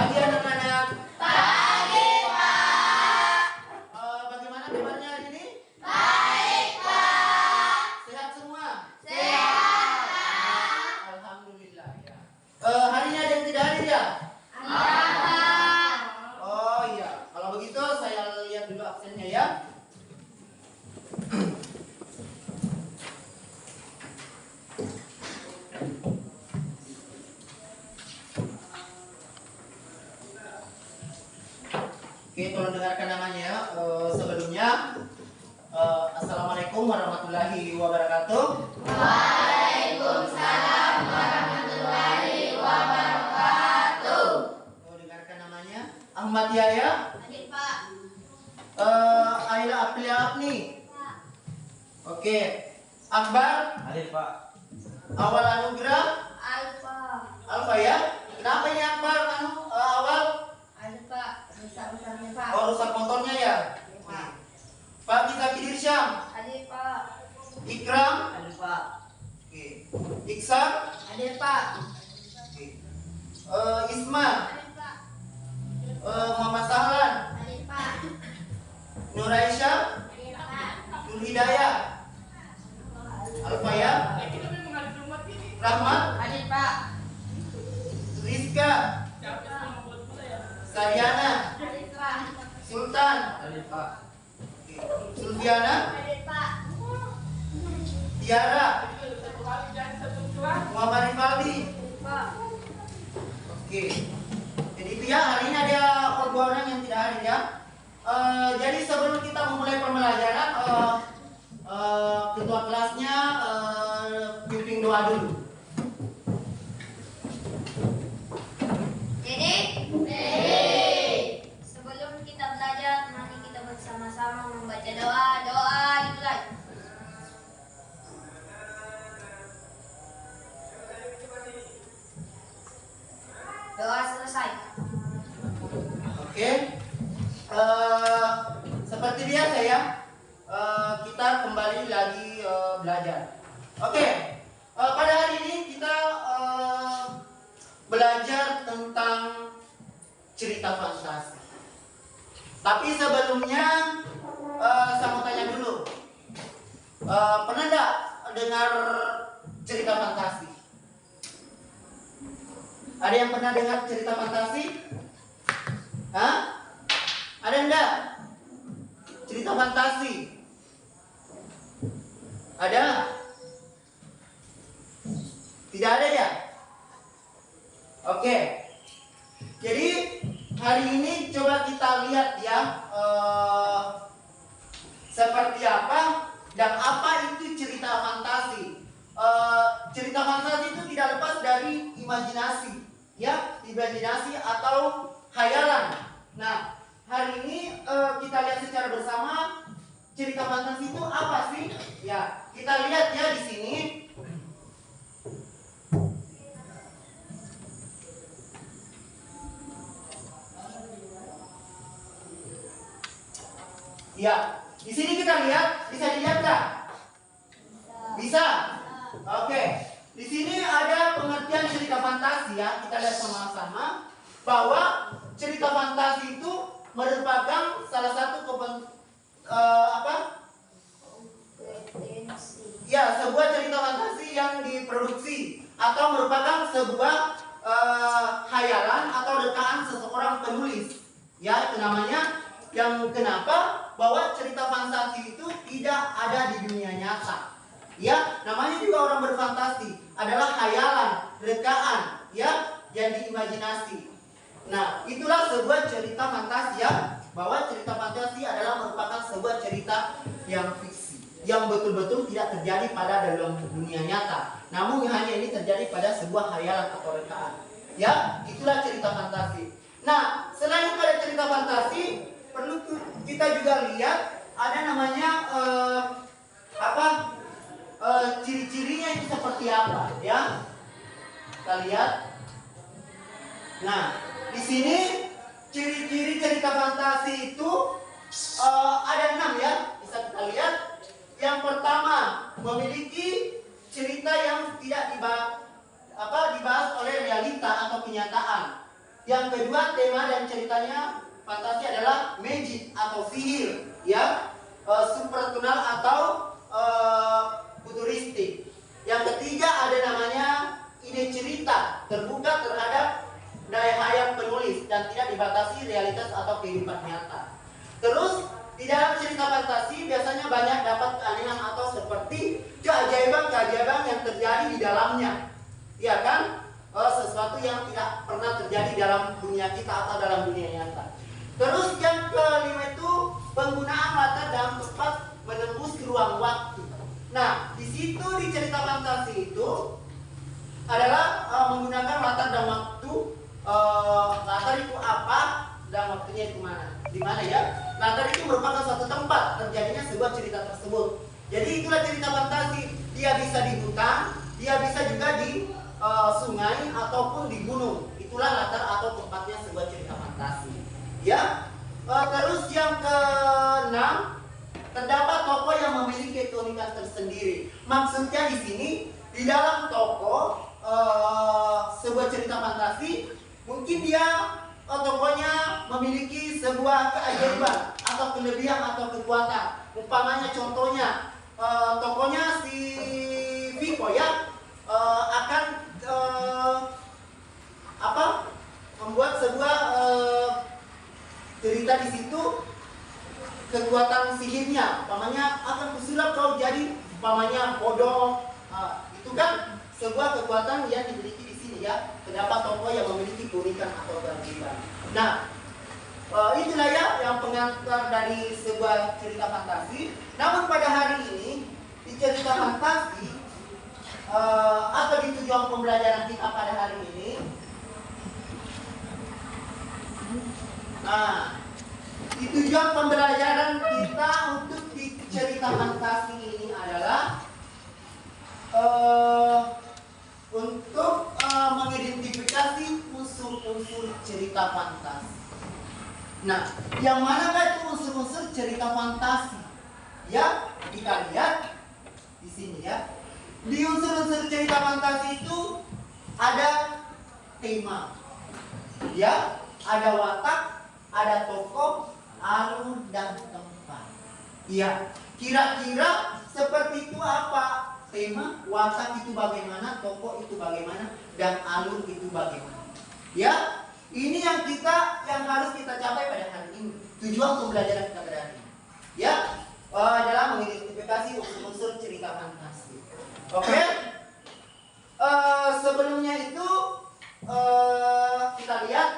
Pagi anak-anak. Pagi, Pak. Bagaimana kabarnya hari ini? Baik, Pak. Sehat semua? Sehat, Pak. Alhamdulillah ya. Hari ini ada yang tidak hadir ya? Ada, Pak. Oh iya. Kalau begitu saya lihat dulu absennya ya. Oke, tolong dengarkan namanya ya. Sebelumnya, Assalamualaikum warahmatullahi wabarakatuh. Waalaikumsalam warahmatullahi wabarakatuh. Dengarkan namanya. Ahmad Yahya. Hadir, Pak. Aila Aprilia Apni. Pak. Oke. Akbar. Hadir, Pak. Awal Anugrah. Alfa. Alfa ya. Kenapa ini Akbar awal? Ada, Pak. Rusak-rusaknya, Pak. Oh, rusak motornya ya. Pak. Pak Zaki Dirsyam. Hadir, Pak. Ikram. Hadir, Pak. Oke. Iksan. Hadir, Pak. Oke. Isma. Hadir, Pak. Muhammad Sahlan. Hadir, Pak. Nur Aisyah. Hadir, Pak. Nur Hidayah. Alfa ya. Rahmat. Hadir, Pak. Rizka. Sariana. Hadir, Pak. Sultan. Hadir, Pak. Oke. Sulfiana. Hadir, Pak. Tiara. Muhammad Rifaldi. Pak. Oke. Jadi itu ya, hari ini ada dua orang yang tidak hadir ya. Jadi sebelum kita memulai pembelajaran, ketua kelasnya pimpin doa dulu. Jadi, sebelum kita belajar, mari kita bersama-sama membaca doa dimulai. Doa selesai. Oke. Seperti biasa ya, kita kembali lagi belajar. Oke. Pada hari ini kita belajar tentang cerita fantasi. Tapi sebelumnya saya mau tanya dulu, pernah nggak dengar cerita fantasi? Ada yang pernah dengar cerita fantasi? Hah? Ada enggak? Cerita fantasi? Ada? Tidak ada ya? Oke. Jadi hari ini coba kita lihat ya, seperti apa dan apa itu cerita fantasi. Cerita fantasi itu tidak lepas dari imajinasi, ya, imajinasi atau khayalan. Nah, hari ini kita lihat secara bersama cerita fantasi itu apa sih? Ya, kita lihat ya di sini. Ya, di sini kita lihat, bisa dilihat nggak? Bisa. Oke. Di sini ada pengertian cerita fantasi ya. Kita lihat sama-sama bahwa cerita fantasi itu merupakan salah satu ya, sebuah cerita fantasi yang diproduksi atau merupakan sebuah khayalan atau rekaan seseorang penulis. Ya, itu namanya. Yang kenapa bahwa cerita fantasi itu tidak ada di dunia nyata. Ya, namanya juga orang berfantasi adalah khayalan, rekaan, ya, yang diimajinasi. Nah, itulah sebuah cerita fantasi ya, bahwa cerita fantasi adalah merupakan sebuah cerita yang fiksi, yang betul-betul tidak terjadi pada dalam dunia nyata. Namun hanya ini terjadi pada sebuah khayalan atau rekaan. Ya, itulah cerita fantasi. Nah, selain pada cerita fantasi, perlu kita juga lihat ada namanya ciri-cirinya itu seperti apa ya. Kita lihat. Nah, di sini ciri-ciri cerita fantasi itu ada 6 ya. Bisa kita lihat. Yang pertama, memiliki cerita yang tidak dibahas oleh realita atau kenyataan. Yang kedua, tema dan ceritanya fantasi adalah magic atau sihir, ya, supernatural atau futuristik. Yang ketiga ada namanya ide cerita, terbuka terhadap daya hayal penulis dan tidak dibatasi realitas atau kehidupan nyata. Terus di dalam cerita fantasi biasanya banyak dapat keanehan atau seperti keajaiban-keajaiban yang terjadi di dalamnya, ya kan? Sesuatu yang tidak pernah terjadi dalam dunia kita atau dalam dunia nyata. Terus yang kelima itu penggunaan latar dalam tempat menembus ruang waktu. Nah, di situ di cerita fantasi itu adalah menggunakan latar dan waktu. Latar itu apa dan waktunya itu mana? Di mana ya? Latar itu merupakan suatu tempat terjadinya sebuah cerita tersebut. Jadi itulah cerita fantasi. Dia bisa di hutan, dia bisa juga di sungai ataupun di gunung. Itulah latar atau tempatnya sebuah cerita fantasi. Ya. Terus yang keenam, terdapat tokoh yang memiliki keunikan tersendiri. Maksudnya di sini di dalam tokoh sebuah cerita fantasi, mungkin dia tokohnya memiliki sebuah keajaiban atau kelebihan atau kekuatan. Umpamanya contohnya tokohnya si Viko ya akan membuat sebuah cerita di situ kekuatan sihirnya, umpamanya akan kusulap kau jadi umpamanya bodoh. Itu kan sebuah kekuatan yang dimiliki di sini ya. Terdapat tokoh yang memiliki keunikan atau keajaiban. Nah, itulah ya yang pengantar dari sebuah cerita fantasi. Namun pada hari ini di cerita fantasi atau di tujuan pembelajaran kita pada hari ini, di tujuan pembelajaran kita untuk di cerita fantasi ini adalah untuk mengidentifikasi unsur-unsur cerita fantasi. Nah, yang manakah itu unsur-unsur cerita fantasi? Ya, kita lihat di sini ya. Di unsur-unsur cerita fantasi itu ada tema, ya, ada watak, ada tokoh, alur dan tempat. Ya, kira-kira seperti itu apa? Tema, watak itu bagaimana, tokoh itu bagaimana, dan alur itu bagaimana. Ya, ini yang harus kita capai pada hari ini. Tujuan pembelajaran kita pada hari ini, ya, adalah mengidentifikasi unsur-unsur cerita fantasi. Oke? Sebelumnya itu kita lihat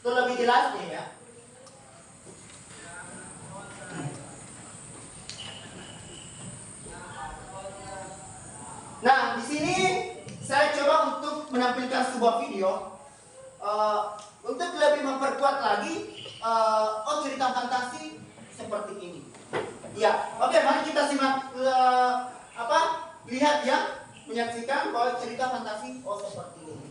lebih jelasnya ya. Nah, di sini saya coba untuk menampilkan sebuah video untuk lebih memperkuat lagi cerita fantasi seperti ini. Ya, oke, mari kita simak lihat ya, menyaksikan bahwa cerita fantasi seperti ini.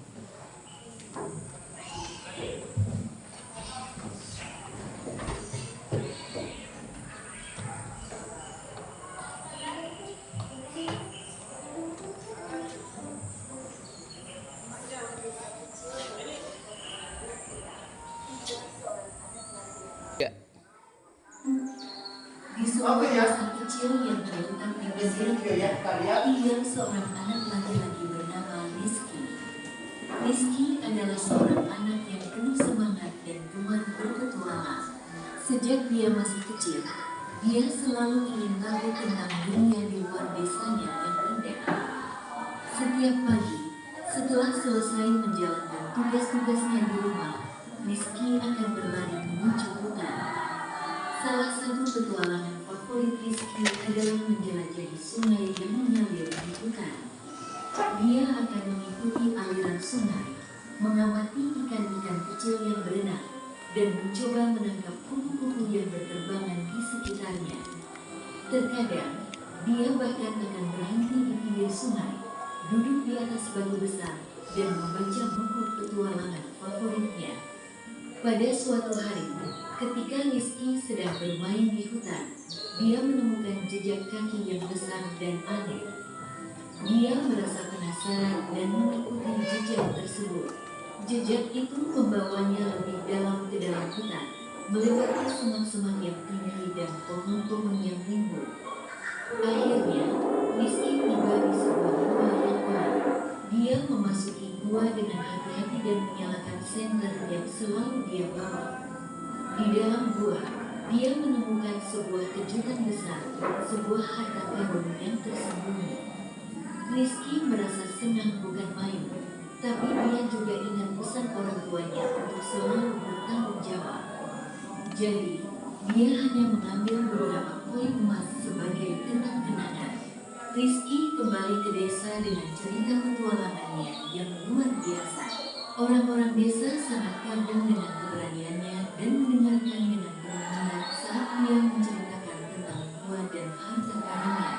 Di sebuah desa kecil yang terletak di pesisir tinggal seorang anak laki-laki bernama Rizky. Rizky adalah seorang anak yang penuh semangat dan gemar berpetualang. Sejak dia masih kecil, dia selalu ingin tahu tentang dunia di luar desanya yang indah. Setiap pagi, setelah selesai menjalankan tugas-tugasnya di rumah, Rizky akan berlari menuju hutan. Salah satu petualangan favorit Rizky adalah menjelajahi sungai yang mengalir di hutan. Dia akan mengikuti aliran sungai, mengamati ikan-ikan kecil yang berenang, dan mencoba menangkap kupu-kupu yang berterbangan di sekitarnya. Terkadang, dia bahkan akan berhenti di pinggir sungai, duduk di atas batu besar, dan membaca buku petualangan favoritnya. Pada suatu hari, ketika Rizky sedang bermain di hutan, dia menemukan jejak kaki yang besar dan aneh. Dia merasa penasaran dan mengikuti jejak tersebut. Jejak itu membawanya lebih dalam ke dalam hutan, melewati semak-semak yang tinggi dan pohon-pohon yang rimbun. Akhirnya, Rizky tiba di sebuah gua yang gelap. Dia memasuki gua dengan hati-hati dan menyalakan senter yang selalu dia bawa. Di dalam gua, dia menemukan sebuah kejutan besar, sebuah harta karun yang tersembunyi. Rizky merasa senang bukan main, tapi dia juga ingat pesan orang tuanya untuk selalu bertanggung jawab. Jadi, dia hanya mengambil beberapa koin emas sebagai kenang-kenangan. Rizky kembali ke desa dengan cerita petualangannya yang luar biasa. Orang-orang desa sangat kagum dengan keberaniannya dan mendengarkan dengan penuh minat saat dia menceritakan tentang gua dan harta karunnya.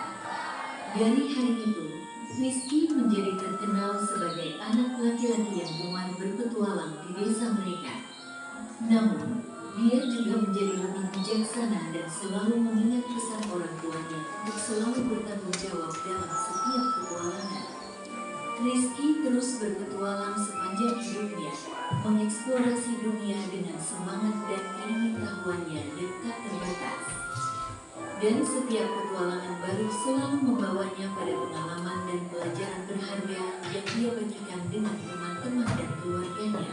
Dari hari itu, Rizky menjadi terkenal sebagai anak laki-laki yang gemar berpetualang di desa mereka. Namun, dia juga menjadi lebih bijaksana dan selalu mengingat pesan orang tuanya untuk selalu bertanggung jawab dalam setiap petualangan. Rizky terus berpetualang sepanjang hidupnya, mengeksplorasi dunia dengan semangat dan keingintahuannya yang tak terbatas. Dan setiap petualangan baru selalu membawanya pada pengalaman dan pelajaran berharga yang dia bagikan dengan teman-teman dan keluarganya.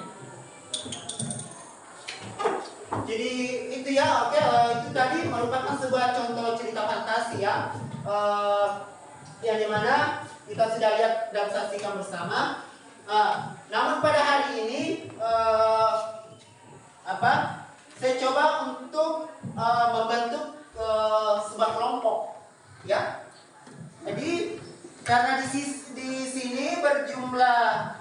Jadi itu ya, oke, itu tadi merupakan sebuah contoh cerita fantasi ya, yang dimana kita sudah lihat dan saksikan bersama. Namun pada hari ini, saya coba untuk membentuk sebuah kelompok, ya. Jadi karena di sini berjumlah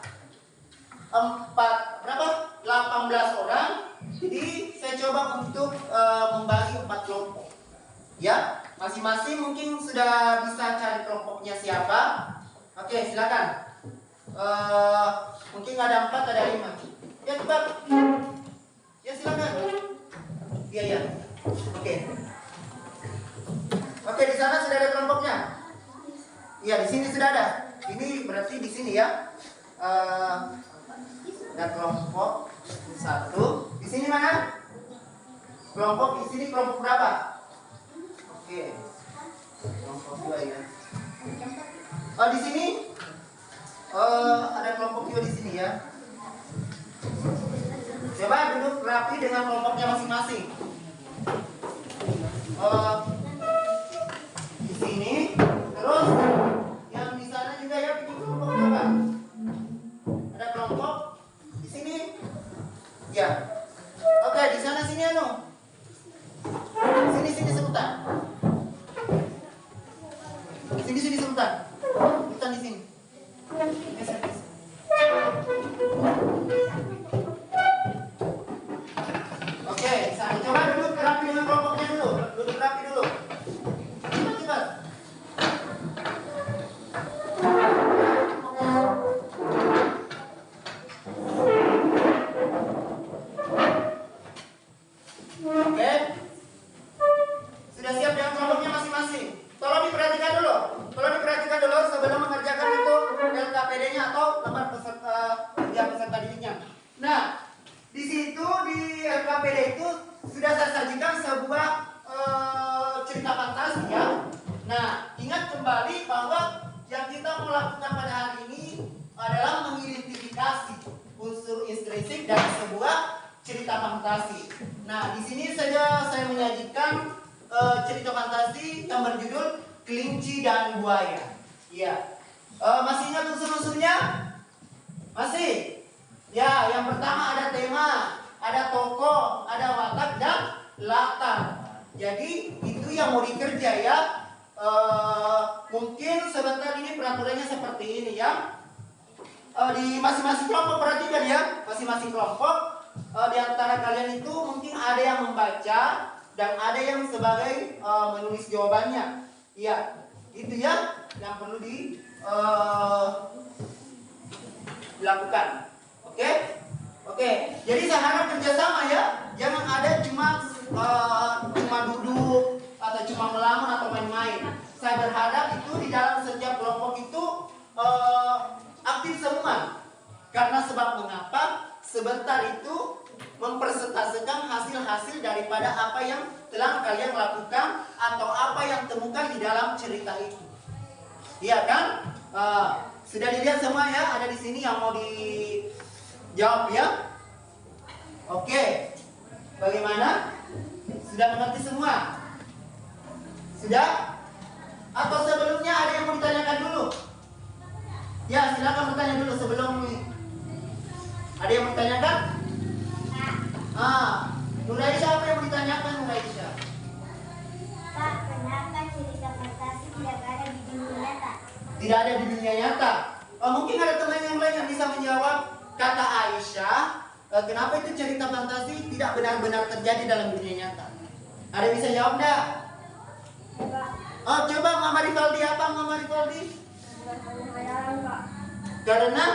18 orang. Jadi saya coba untuk membagi 4 kelompok. Ya, masing-masing mungkin sudah bisa cari kelompoknya siapa. Oke, silakan. Mungkin ada 4, ada 5. Ya, cepat. Ya, silakan. Iya, ya. Oke. Oke, di sana sudah ada kelompoknya. Iya, di sini sudah ada. Ini berarti di sini ya. Ada kelompok 1. Di sini mana? Kelompok di sini kelompok berapa? Oke. Kelompok 2 ya. Oh, di sini ada kelompok 2 di sini ya. Coba duduk rapi dengan kelompoknya masing-masing. Di sini, terus yang di sana juga ya bikin kelompok coba. Ada kelompok di sini. Ya. Oke, di sana sini anu. Sini sebentar. Sini sebentar. Kita di sini. Oke, di sana. Coba duduk rapi dengan kelompoknya dulu. Duduk rapi dulu. Cepat. Oke. Sudah siap dengan kelompoknya masing-masing. Tolong diperhatikan dulu sebelum mengerjakan itu LKPD-nya atau lembar peserta didiknya. Nah, di situ di LKPD itu sudah saya sajikan sebuah cerita fantasi ya. Nah, ingat kembali bahwa yang kita mau lakukan pada hari ini adalah mengidentifikasi unsur intrinsik dari sebuah cerita fantasi. Nah, di sini saja saya menyajikan cerita fantasi yang berjudul Kelinci dan Buaya. Iya. Masih ingat unsur-unsurnya? Masih? Ya, yang pertama ada tema, ada tokoh, ada watak dan latar. Jadi itu yang mau dikerja ya. Mungkin sebentar ini peraturannya seperti ini ya. Di masing-masing kelompok perhatikan ya, masing-masing kelompok. Di antara kalian itu mungkin ada yang membaca dan ada yang sebagai menulis jawabannya. Iya, itu ya yang perlu dilakukan. Oke. Jadi saya harap kerjasama ya, jangan ada cuma duduk atau cuma melamun atau main-main. Saya berharap itu di dalam setiap kelompok itu aktif semua. Karena sebab mengapa? daripada apa yang telah kalian lakukan atau apa yang temukan di dalam cerita itu. Iya kan? Sudah dilihat semua ya? Ada di sini yang mau dijawab ya? Oke. Bagaimana? Sudah mengerti semua? Sudah? Atau sebelumnya ada yang mau ditanyakan dulu? Ya, silakan bertanya dulu sebelum ada yang mau ditanyakan? Nur Aisyah, apa yang mau ditanyakan Nur Aisyah? Pak, kenapa cerita fantasi tidak ada di dunia nyata? Tidak ada di dunia nyata. Mungkin ada teman yang lain yang bisa menjawab. Kata Aisyah, kenapa itu cerita fantasi tidak benar-benar terjadi dalam dunia nyata? Ada yang bisa jawab enggak? Coba Mama Rivaldi, apa Mama Rivaldi? Hayalan, Pak. Karena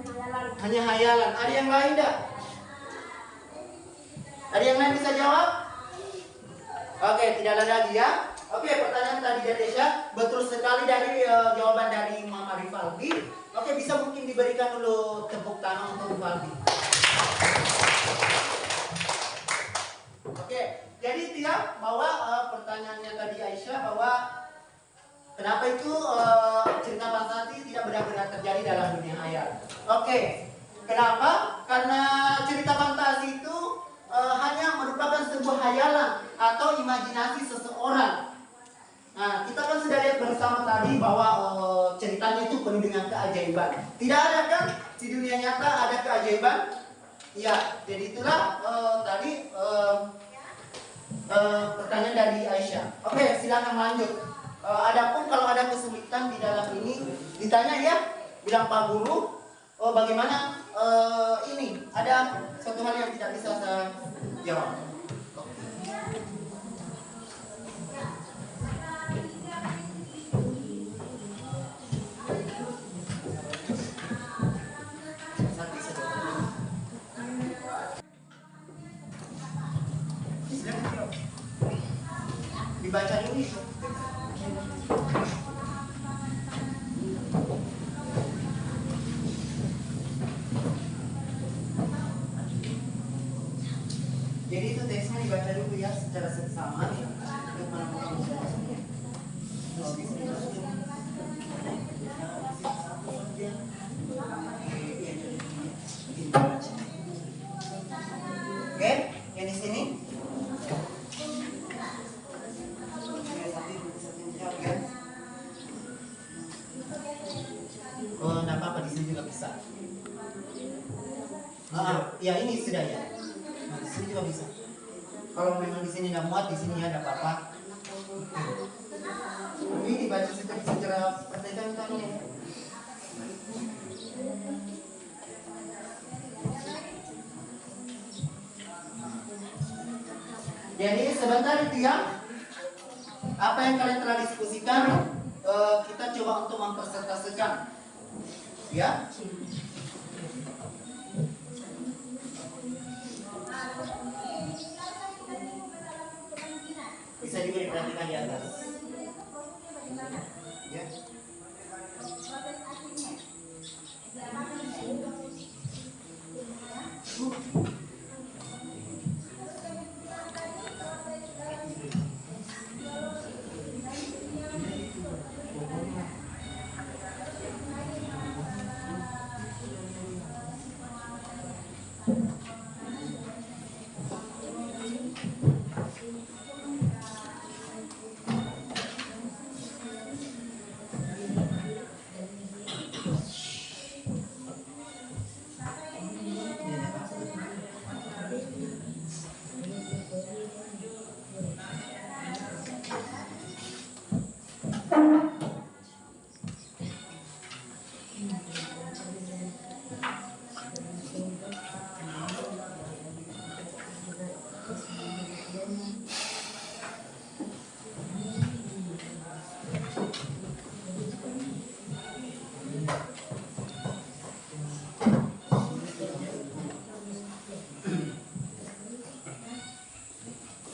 Hayalan. hanya hayalan. Ada yang lain enggak? Ada yang lain bisa jawab? Oke, tidak ada lagi ya. Oke, pertanyaan tadi dari Aisyah betul sekali dari jawaban dari Mama Rivaldi. Oke, bisa mungkin diberikan dulu tepuk tangan untuk Rivaldi. Oke, jadi dia bahwa pertanyaannya tadi Aisyah bahwa kenapa itu cerita fantasi tidak benar-benar terjadi dalam dunia hayal. Oke, kenapa? Karena cerita fantasi itu hanya merupakan sebuah hayalan atau imajinasi seseorang. Nah, kita kan sudah lihat bersama tadi bahwa ceritanya itu penuh dengan keajaiban. Tidak ada kan di dunia nyata ada keajaiban? Ya, jadi itulah tadi pertanyaan dari Aisyah. Oke, silakan lanjut. Adapun kalau ada kesulitan di dalam ini, ditanya ya, bilang Pak Guru, bagaimana ini ada suatu hal yang tidak bisa saya jawab. Dibaca ini. Jadi itu teksnya dibaca dulu ya secara seksama untuk menemukan maksudnya. Oke, yang di sini. Enggak apa-apa, di sini juga bisa. Ya ini sudah ya. Nah, di sini juga bisa. Kalau memang di sini nggak muat, di sini ya ada apa-apa. Ini dibaca secara pertanyaan tadi. Jadi sebentar itu ya. Apa yang kalian telah diskusikan, kita coba untuk mempresentasikan. Ya. Bisa juga diperhatikan di atas. Ya.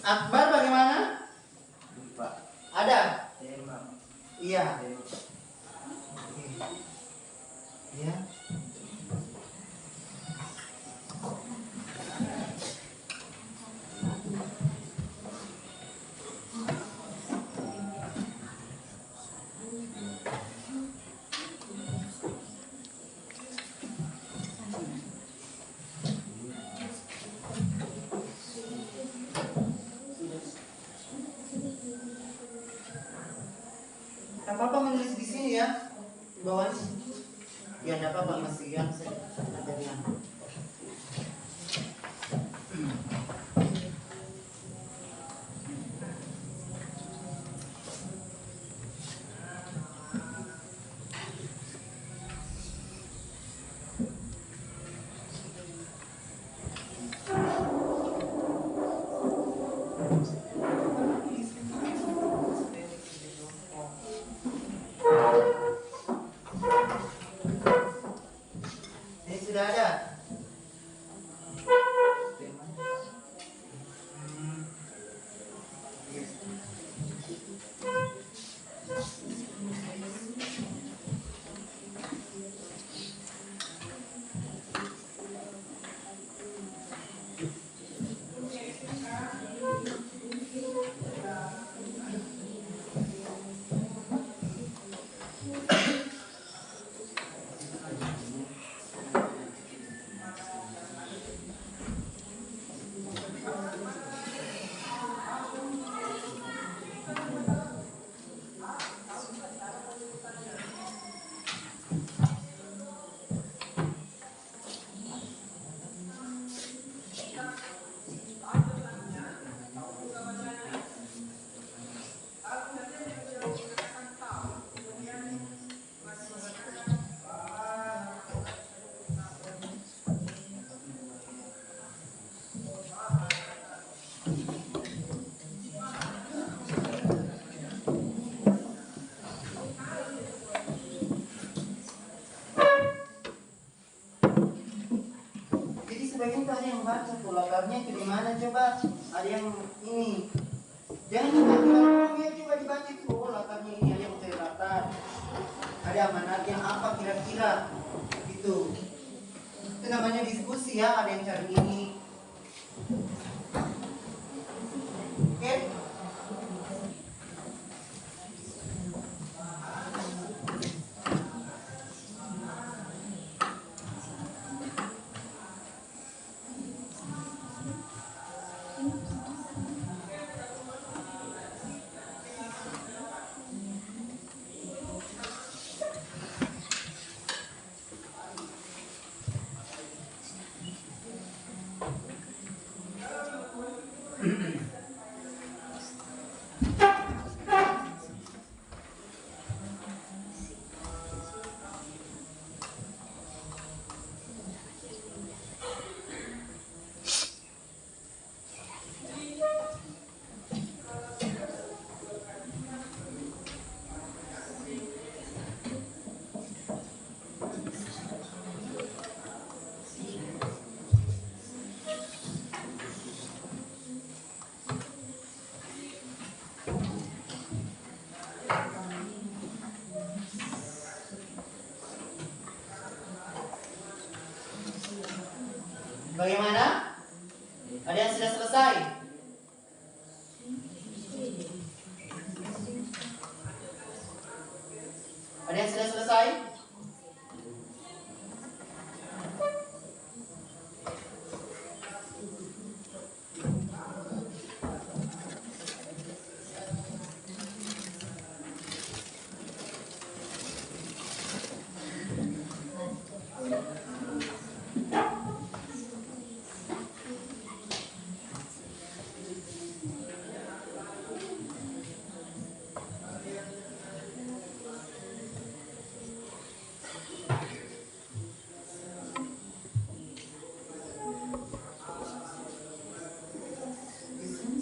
Akbar bagaimana? Pak. Ada? Iya. Ya. baca tuh latarnya itu di mana coba? Ada yang ini. Jangan dibaca, coba dibaca tuh. Oh, latarnya ini ada yang mencari latar. Ada amanat yang apa kira-kira? Gitu. Itu namanya diskusi ya. Ada yang cari ini. Oke? Bagaimana? Ada yang sudah selesai? Ada yang sudah selesai?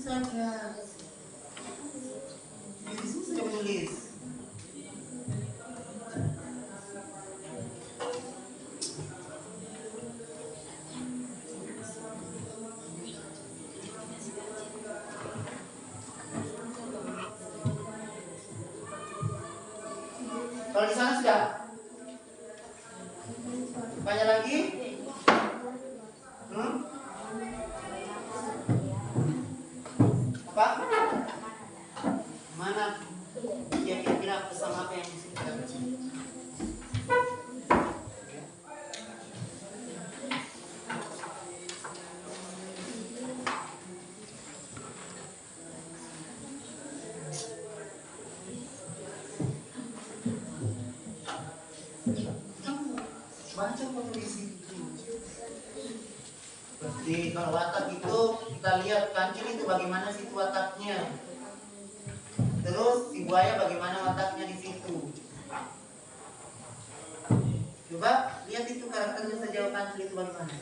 Saja. Di sini saya menulis. Kalau di sana sudah? Banyak lagi? Apa? Mana? Ya kira-kira pesan apa yang bisa kita baca? Baca kondisi itu. Berarti kalau watak itu kita lihat kancil itu bagaimana situ wataknya. Terus si buaya bagaimana wataknya di situ. Coba lihat itu karakternya sejauh kancil itu bagaimana.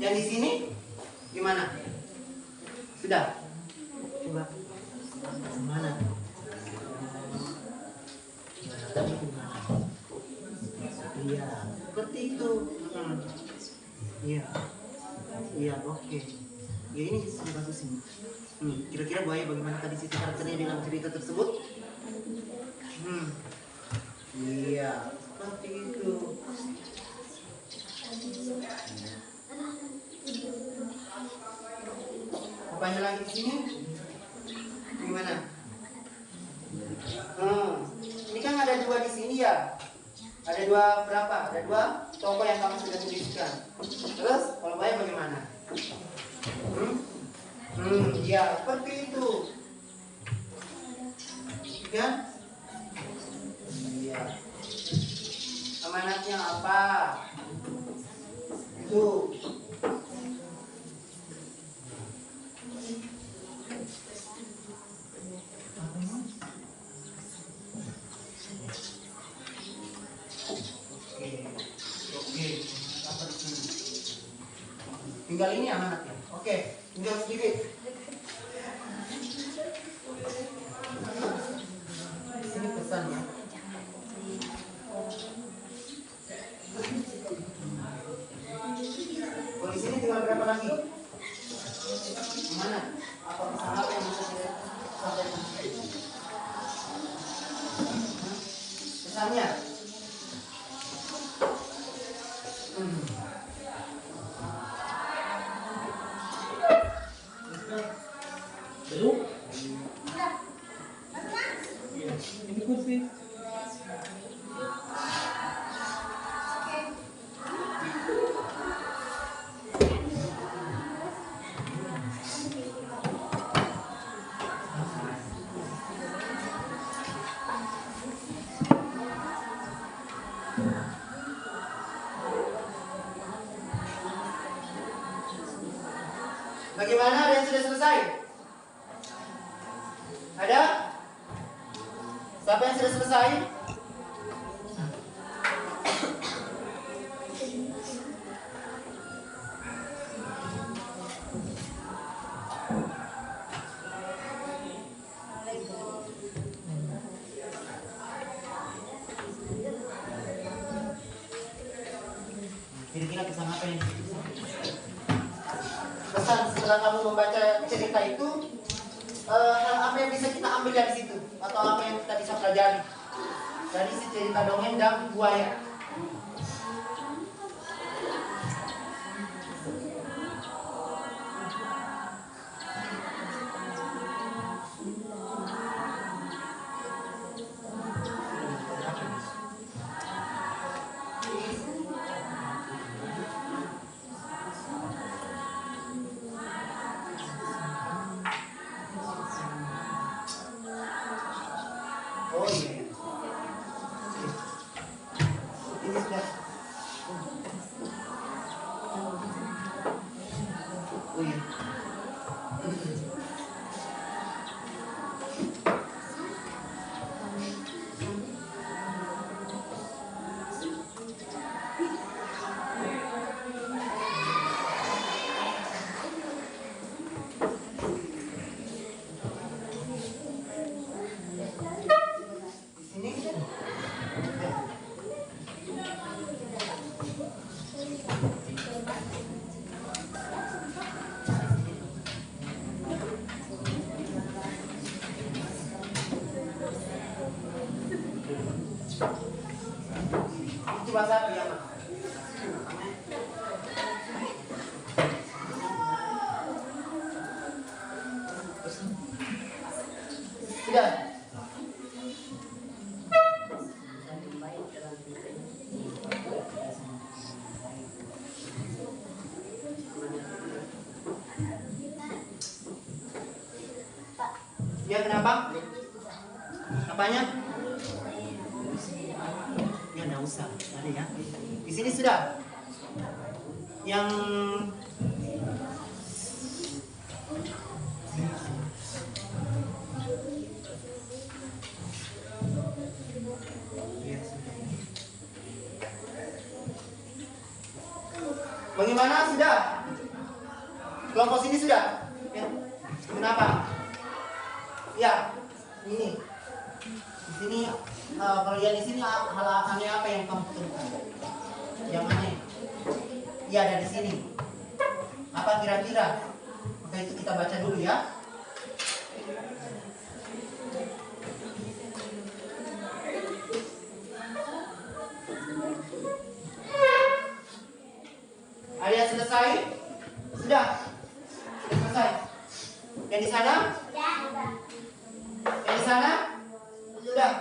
Yang di sini gimana? Sudah? Coba. Mana? Tadi gimana? Iya, seperti itu. Iya. Iya, oke. Ya ini kasus ini. Kira-kira buaya bagaimana tadi situ karakternya dalam cerita tersebut? Iya, seperti itu. Apanya lagi di sini? Gimana? Ini kan ada dua di sini ya. Ada dua berapa? Ada dua tokoh yang kamu sudah tuliskan. Terus kalau buaya bagaimana? Ya seperti itu. Kan? Iya. Amanatnya apa? Itu. Tinggal ini amanatnya. Oke, tinggal sedikit. pesannya. Oh, di sini tinggal berapa lagi? Gimana? Apa pesan apa yang bisa saya sampaikan? Pesannya? Belum? Ini kursi. Bagaimana? Ada yang sudah selesai? Ada? Siapa yang sudah selesai? Kira-kira pesan apa yang pesan setelah kamu membaca cerita itu, hal apa yang bisa kita ambil dari situ atau apa yang kita bisa pelajari dari si cerita dongeng dan buaya? Oh iya. Ini sudah. Oh iya. Di sini. Cuma satu ya, Mas. Sudah. Ya, kenapa? Apanya? Ya, enggak usah. Ada ya. Di sini sudah. Yang bagaimana sudah? Kelompok sini sudah? Ya. Kenapa? Ya, ini. Di sini kalau lihat di sini hal aneh apa yang kamu temukan? Yang aneh? Ya, ada di sini. Apa kira-kira? Maka itu kita baca dulu ya. Ada yang selesai? Sudah? Sudah selesai? Yang di sana? Yang di sana? Sudah?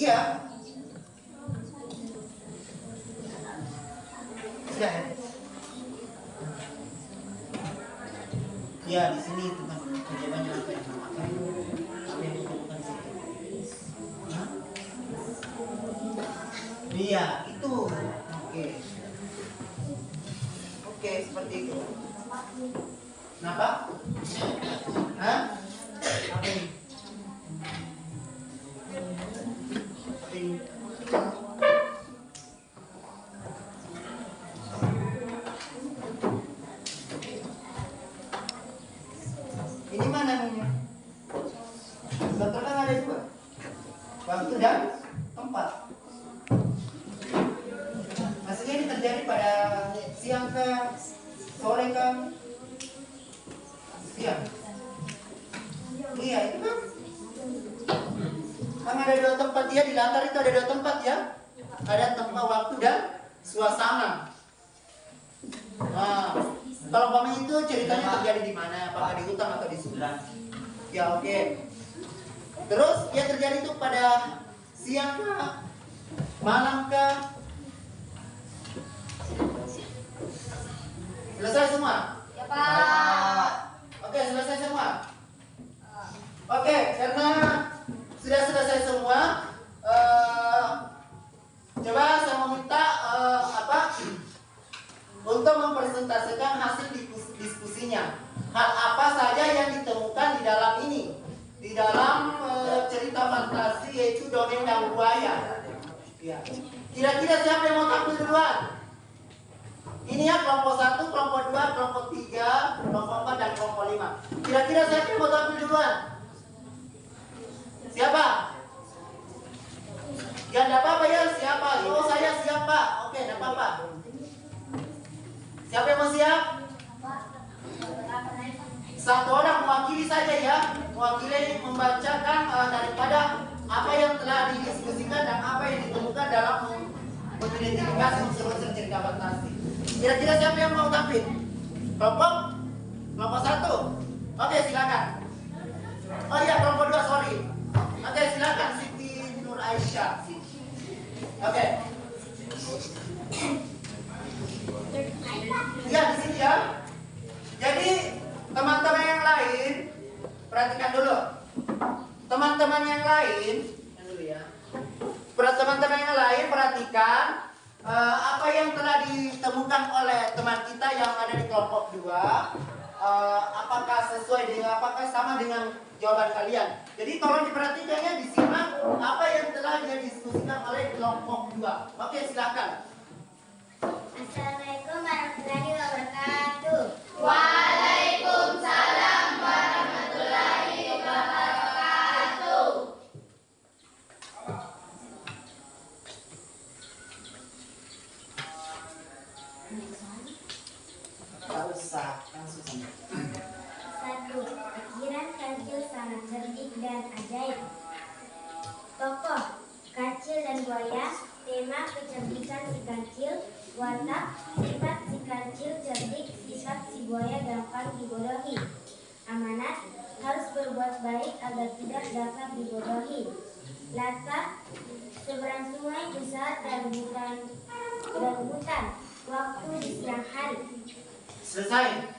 Iya. Sudah ya? Ya di sini tentang jawabannya apa yang ditemukan situ. Hah? Iya itu. Oke, seperti itu. Kenapa? Hah? Apa ini? Apa ini? Ini mana ini? Dokter kan ada dua. Waktu dan tempat. Maksudnya ini terjadi pada siang ke sore ke siang. Iya itu kan. Kan ada dua tempat dia di latar itu ada dua tempat ya. Ada tempat waktu dan suasana. Nah, kalau umpamanya itu ceritanya terjadi di mana? Apakah di hutan atau di seberang? Ya oke. Terus ya terjadi itu pada siang kah? Malam kah? Selesai semua? Ya Pak. Oke, selesai semua? Oke, karena sudah selesai semua, coba saya meminta untuk mempresentasikan hasil diskusinya. Hal apa saja yang ditemukan di dalam ini, di dalam cerita fantasi yaitu dongeng dan buaya. Ya. Kira-kira siapa yang mau tampil duluan? Ini ya kelompok 1, kelompok 2, kelompok 3, kelompok 4 dan kelompok 5. Kira-kira siapa yang mau tampil duluan? Siapa? Ya enggak apa-apa ya, siapa? Oh saya siapa? Oke, enggak apa-apa. Siapa yang mau siap? Satu orang mewakili saja ya, mewakili membacakan daripada apa yang telah didiskusikan dan apa yang ditemukan dalam mengidentifikasi unsur-unsur cerita fantasi. Kira-kira siapa yang mau tampil? Kelompok 1. Oke, silakan. Oh iya, kelompok 2, sorry. Oke, silakan Siti Nur Aisyah. Oke. Ya, di sini ya. Jadi teman-teman yang lain perhatikan dulu. Teman-teman yang lain, dulu ya. Teman-teman yang lain perhatikan apa yang telah ditemukan oleh teman kita yang ada di kelompok 2. Apakah sesuai dengan, apakah sama dengan jawaban kalian? Jadi tolong diperhatikannya, disimak apa yang telah didiskusikan oleh kelompok 2. Oke, silakan. Assalamualaikum warahmatullahi wabarakatuh. Waalaikumsalam warahmatullahi wabarakatuh. Tak usah, langsung saja. 1. Pikiran kancil sangat cerdik dan ajaib. Tokoh Kancil dan Buaya. Tema kecerdikan si kancil. Watak sifat si kancil cerdik, sifat si buaya gampang dibodohi. Amanat harus berbuat baik agar tidak dapat dibodohi. Latar seberang sungai besar dan hutan. Waktu di siang hari. Selesai.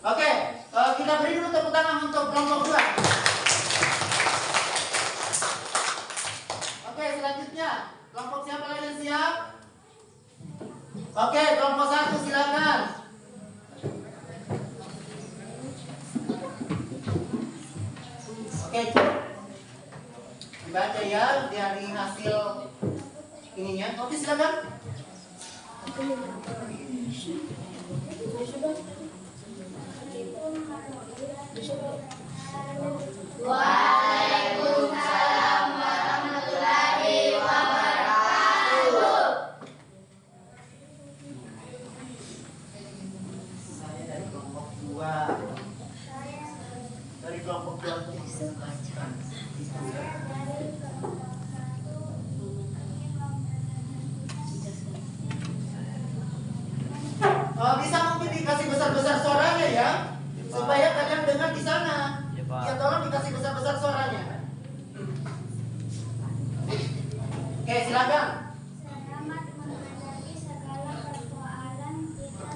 Oke, kita beri dulu tepuk tangan untuk kelompok 2. Oke, selanjutnya kelompok siapa lagi yang siap? Oke, kelompok 1 silakan. Oke, dibaca ya dari hasil ininya. Oke, silakan. Waalaikumsalam warahmatullahi wabarakatuh. Saya dari kelompok 2. Dari kelompok 2 untuk mempresentasikan. Bisa mungkin dikasih besar-besar suaranya ya, supaya kalian dengar di sana. Ya tolong dikasih besar-besar suaranya. silakan. Selamat menghadapi segala persoalan, kita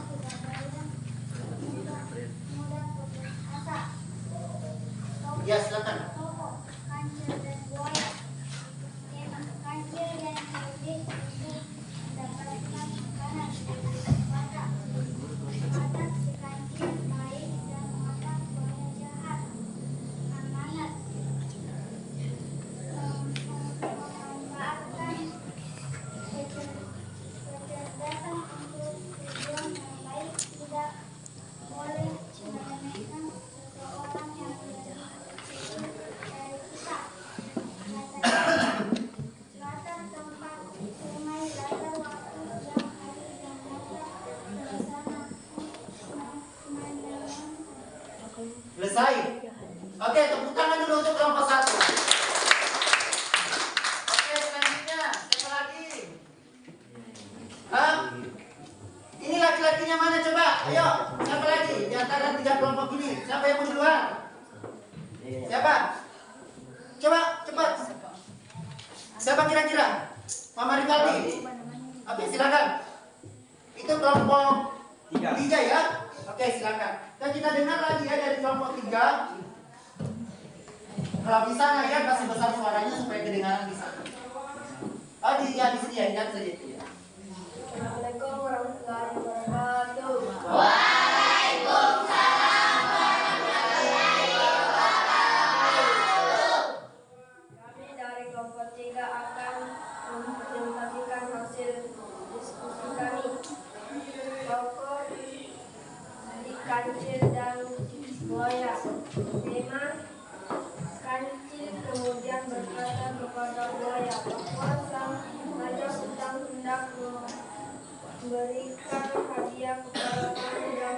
tidak boleh mudah putus asa. Ya, silakan. Tokoh Kancil dan Buaya. Tema Kancil yang cerdik untuk mendapatkan makanan. Watak si kancil baik dan watak buaya jahat. Amanat memanfaatkan kecerdasan untuk tujuan yang baik, tidak boleh meremehkan seseorang yang lebih dari kita. Latar tempat sungai, latar waktu siang hari, dan latar suasana menyenangkan. Selesai. Oke, tepuk tangan dulu untuk kelompok 1. Oke, selanjutnya siapa lagi? Hah? Ini laki-lakinya mana coba? Ayo, siapa lagi? Di antara 3 kelompok ini, siapa yang mau duluan? Siapa? Coba, cepat. Siapa kira-kira? Mama Rivaldi. Oke, silakan. Itu kelompok 3 ya. Oke, silakan. Dan kita dengar lagi ya dari kelompok 3. Kalau bisa ya kasih besar suaranya supaya kedengaran bisa. Oh, di sini ya, ingat saja itu ya. Assalamualaikum warahmatullahi wabarakatuh. Waalaikumsalam warahmatullahi wabarakatuh. Kami dari kelompok 3 akan mempresentasikan hasil diskusi kami. Tokoh dari Kancil dan Buaya. Tema Kancil kemudian berkata kepada Buaya bahwa sang raja sedang hendak memberikan hadiah kepada kamu dan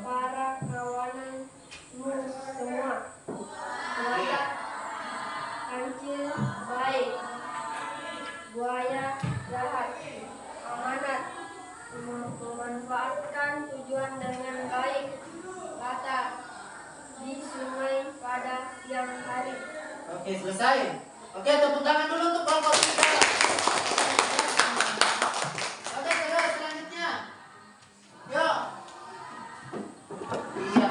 para kawananmu semua. Watak Kancil baik, Buaya jahat. Amanat memanfaatkan tujuan dengan baik. Kata di sungai pada siang hari. Oke, selesai. Oke, tepuk tangan dulu untuk kelompok 3. Oke, terus selanjutnya. Yuk. Iya.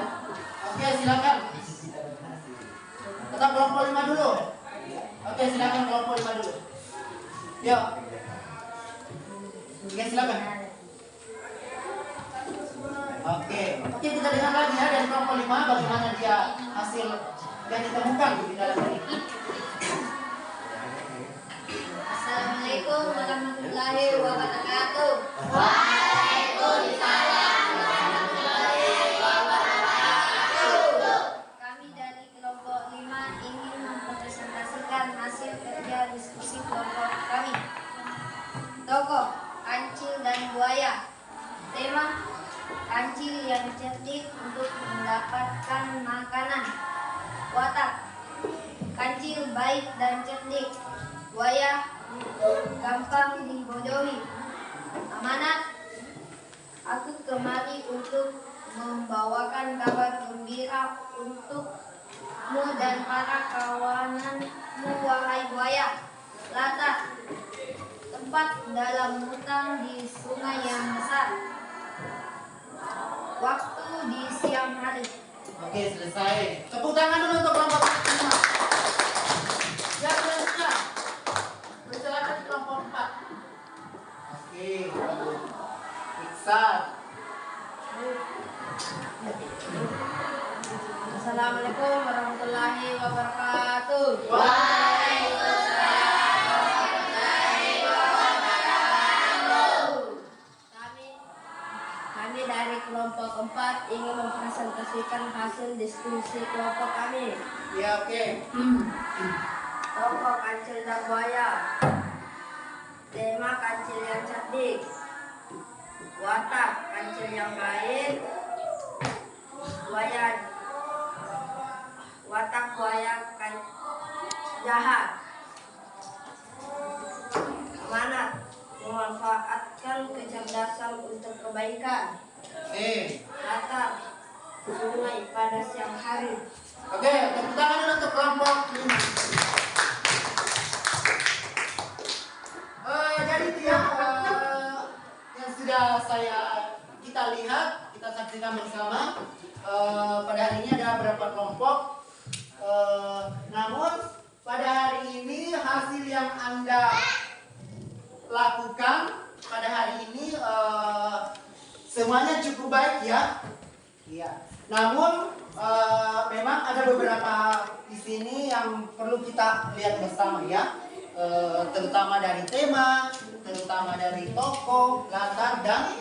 Oke, silakan. Tetap kelompok 5 dulu. Oke, silakan kelompok 5 dulu. Yuk. Oke, silakan. Oke, kita dengar lagi ya dari kelompok 5 bagaimana dia hasil yang ditemukan di dalam ini. Assalamualaikum warahmatullahi wabarakatuh. Waalaikumsalam warahmatullahi wabarakatuh. Kami dari kelompok 5 ingin mempresentasikan hasil kerja diskusi kelompok kami. Tokoh Kancil dan Buaya. Tema Kancil yang cerdik untuk mendapatkan makanan. Watak Kancil baik dan cerdik. Buaya gampang dibodohi. Amanat aku kemari untuk membawakan kabar gembira untukmu dan para kawananmu, wahai buaya. Latar tempat dalam hutan di sungai yang besar. Waktu di siang hari. Oke, selesai. Tepuk tangan dulu untuk kelompok 5. Ya, selanjutnya. Bersilakan di kelompok 4. Oke. Iksan. Assalamualaikum warahmatullahi wabarakatuh. Waalaikumsalam warahmatullahi wabarakatuh. Kami dari kelompok 4 ingin mempresentasikan hasil diskusi kelompok kami. Ya, oke. Tokoh Kancil dan Buaya. Tema Kancil yang cerdik. Watak Kancil yang baik. Watak buaya jahat. Amanat memanfaatkan kecerdasan untuk kebaikan. Latar sungai pada siang hari. Oke, tepuk tangan dulu untuk kelompok 5. bersama. Pada hari ini ada beberapa kelompok. Namun pada hari ini hasil yang Anda lakukan pada hari ini semuanya cukup baik ya. Iya. Namun memang ada beberapa di sini yang perlu kita lihat bersama ya. Terutama dari tema, terutama dari tokoh, latar dan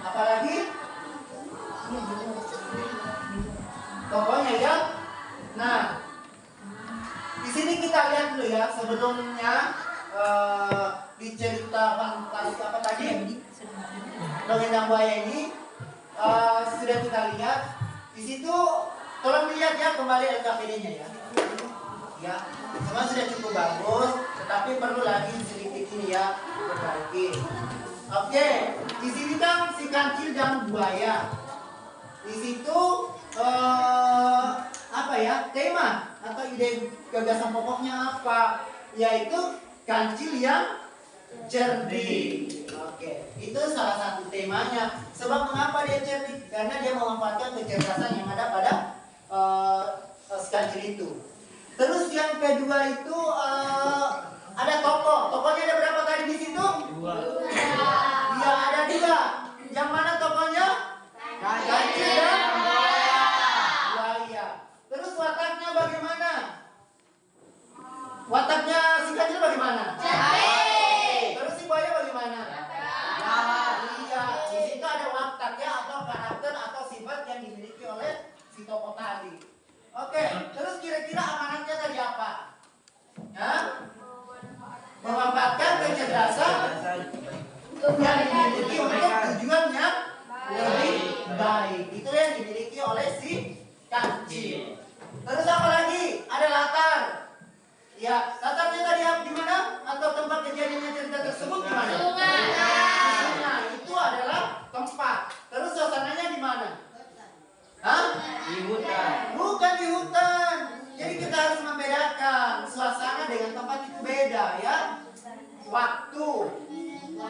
apalagi tokohnya ya. Nah, di sini kita lihat dulu ya sebelumnya di cerita fantasi apa tadi dongeng dan buaya ini sudah kita lihat di situ. Tolong lihat ya kembali LKPD-nya ya. Ya, semua sudah cukup bagus, tetapi perlu lagi sedikit ini ya diperbaiki. Oke, di sini kan si kancil dan buaya. Di situ apa ya tema atau ide gagasan pokoknya apa? Yaitu kancil yang cerdik. Oke, itu salah satu temanya. Sebab mengapa dia cerdik? Karena dia memanfaatkan kecerdasan yang ada pada si kancil itu. Terus yang kedua itu ada tokoh. Tokohnya ada berapa tadi di situ? 2. Iya, ada 2. Yang mana tokohnya? Kancil dan buaya. Terus wataknya bagaimana? Wataknya si kancil bagaimana? Terus si buaya bagaimana? Iya, di situ ada watak ya atau karakter atau sifat yang dimiliki oleh si tokoh tadi. Oke, terus kira-kira amanatnya tadi apa? Memanfaatkan kecerdasan yang dimiliki untuk tujuan yang lebih baik. Itu yang dimiliki oleh si kancil. Terus apa lagi? Ada latar. Ya, latarnya tadi di mana? Atau tempat kejadiannya cerita tersebut di mana? Sungai. Itu adalah tempat. Terus suasananya di mana? Di hutan. Bukan di hutan. Jadi kita harus membedakan suasana dengan tempat itu beda ya. Waktu.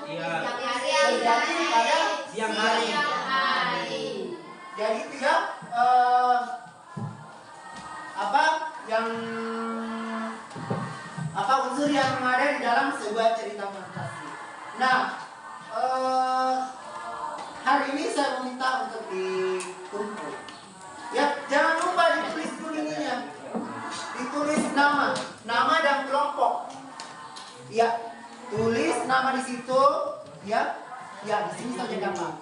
Iya. Terjadi pada Siang hari. Jadi itu ya unsur yang ada di dalam sebuah cerita fantasi. Nah, hari ini saya meminta untuk dikumpul. Ya, jangan lupa ditulis dulu ininya. Ditulis nama dan kelompok. Ya, tulis nama di situ. Ya, di sini saja gampang.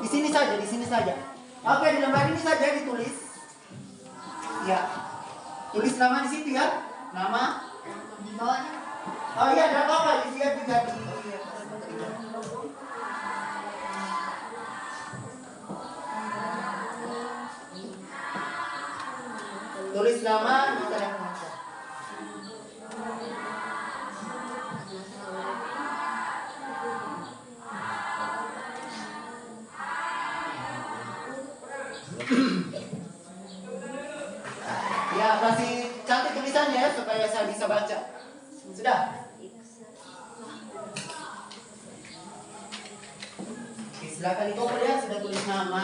Di sini saja. Oke, di lembar ini saja ditulis. Ya, tulis nama di situ ya. Nama. Di bawahnya. Oh iya, ada apa? Dilihat juga di. Tulis nama di tanda baca. Ya, masih cantik tulisannya ya supaya saya bisa baca. Sudah? Oke, silakan dikoper ya, sudah tulis nama.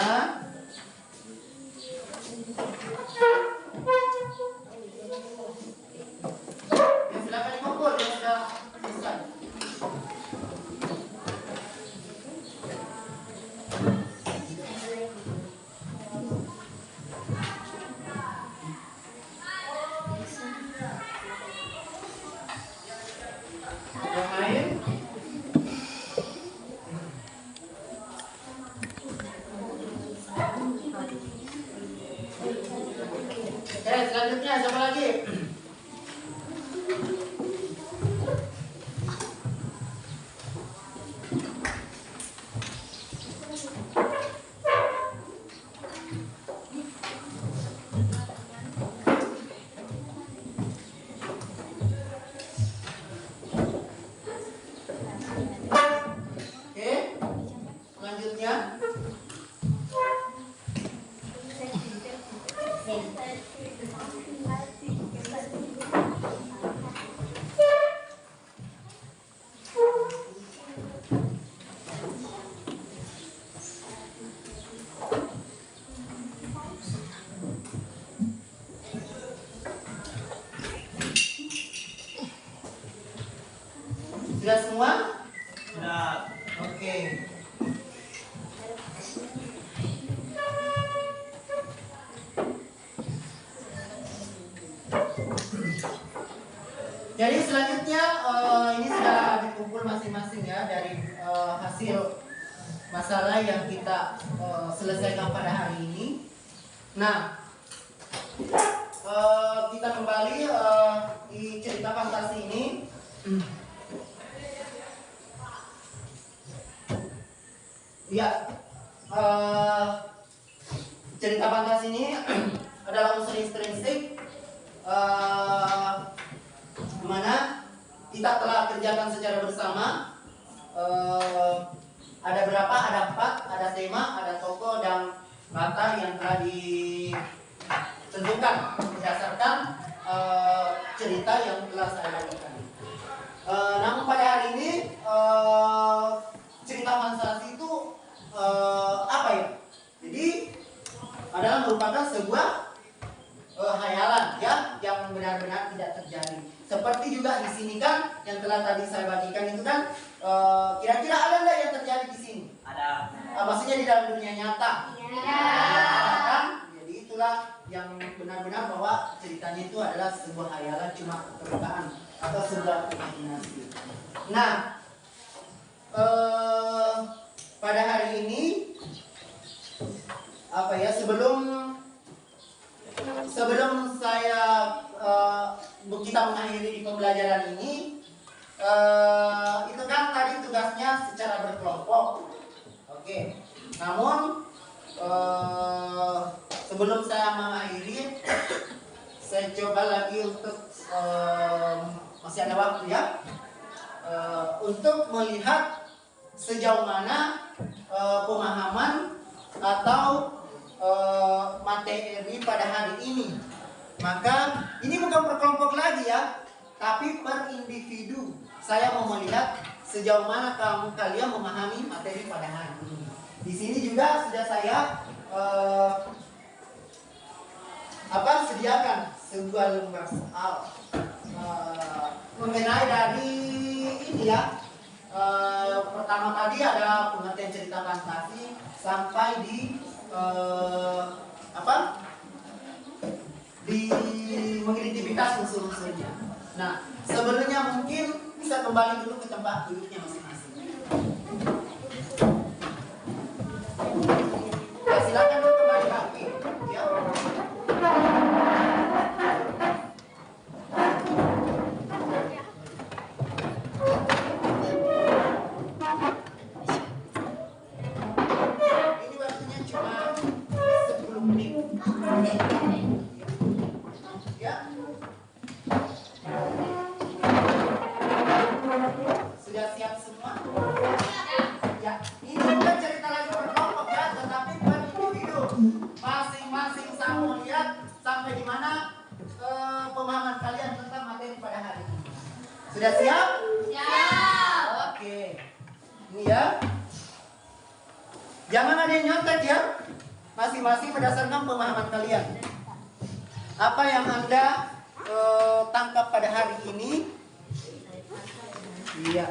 Ya, silakan dikumpul yang sudah selesai. Yang lain? Selanjutnya siapa lagi? Oke, selanjutnya. Jadi selanjutnya ini sudah dikumpul masing-masing ya dari hasil masalah yang kita selesaikan pada hari ini. Nah, kita kembali di cerita fantasi ini. Ya, cerita fantasi ini adalah unsur intrinsik dimana kita telah kerjakan secara bersama. Ada berapa? Ada 4, ada tema, ada tokoh dan latar yang telah ditentukan berdasarkan cerita yang telah saya bagikan. Namun pada hari ini cerita fantasi itu apa ya? Jadi adalah merupakan sebuah hayalan ya yang benar-benar tidak terjadi. Seperti juga di sini kan yang telah tadi saya bagikan itu kan kira-kira ada nggak yang terjadi di sini? Ada. Maksudnya di dalam dunia nyata. Ya. Kan? Jadi itulah yang benar-benar bahwa ceritanya itu adalah sebuah hayalan cuma permukaan atau sebuah imajinasi. Nah, pada hari ini apa ya sebelum saya kita mengakhiri di pembelajaran ini itu kan tadi tugasnya secara berkelompok. Oke. Namun sebelum saya mengakhiri saya coba lagi untuk masih ada waktu ya untuk melihat sejauh mana pemahaman atau materi pada hari ini. Maka ini bukan per kelompok lagi ya, tapi per individu. Saya mau melihat sejauh mana kalian memahami materi pada hari ini. Di sini juga sudah saya sediakan sebuah lembar soal mengenai dari ini ya. Pertama tadi ada pengertian cerita fantasi sampai di di mengidentifikasi unsur-unsurnya. Nah, sebenarnya mungkin bisa kembali dulu ke tempat duduknya masing-masing. Ya, silakan dulu kembali lagi. Ya. Ini waktunya cuma 10 menit. Ya. Sudah siap semua? Ya. Ini bukan cerita lagi berkelompok ya, tetapi per individu. Masing-masing saya mau lihat sampai di mana pemahaman kalian tentang materi pada hari ini. Sudah siap? Siap. Oke. Ini ya. Jangan ada yang nyontek ya. Masing-masing berdasarkan pemahaman kalian. Apa yang Anda tangkap pada hari ini? Iya.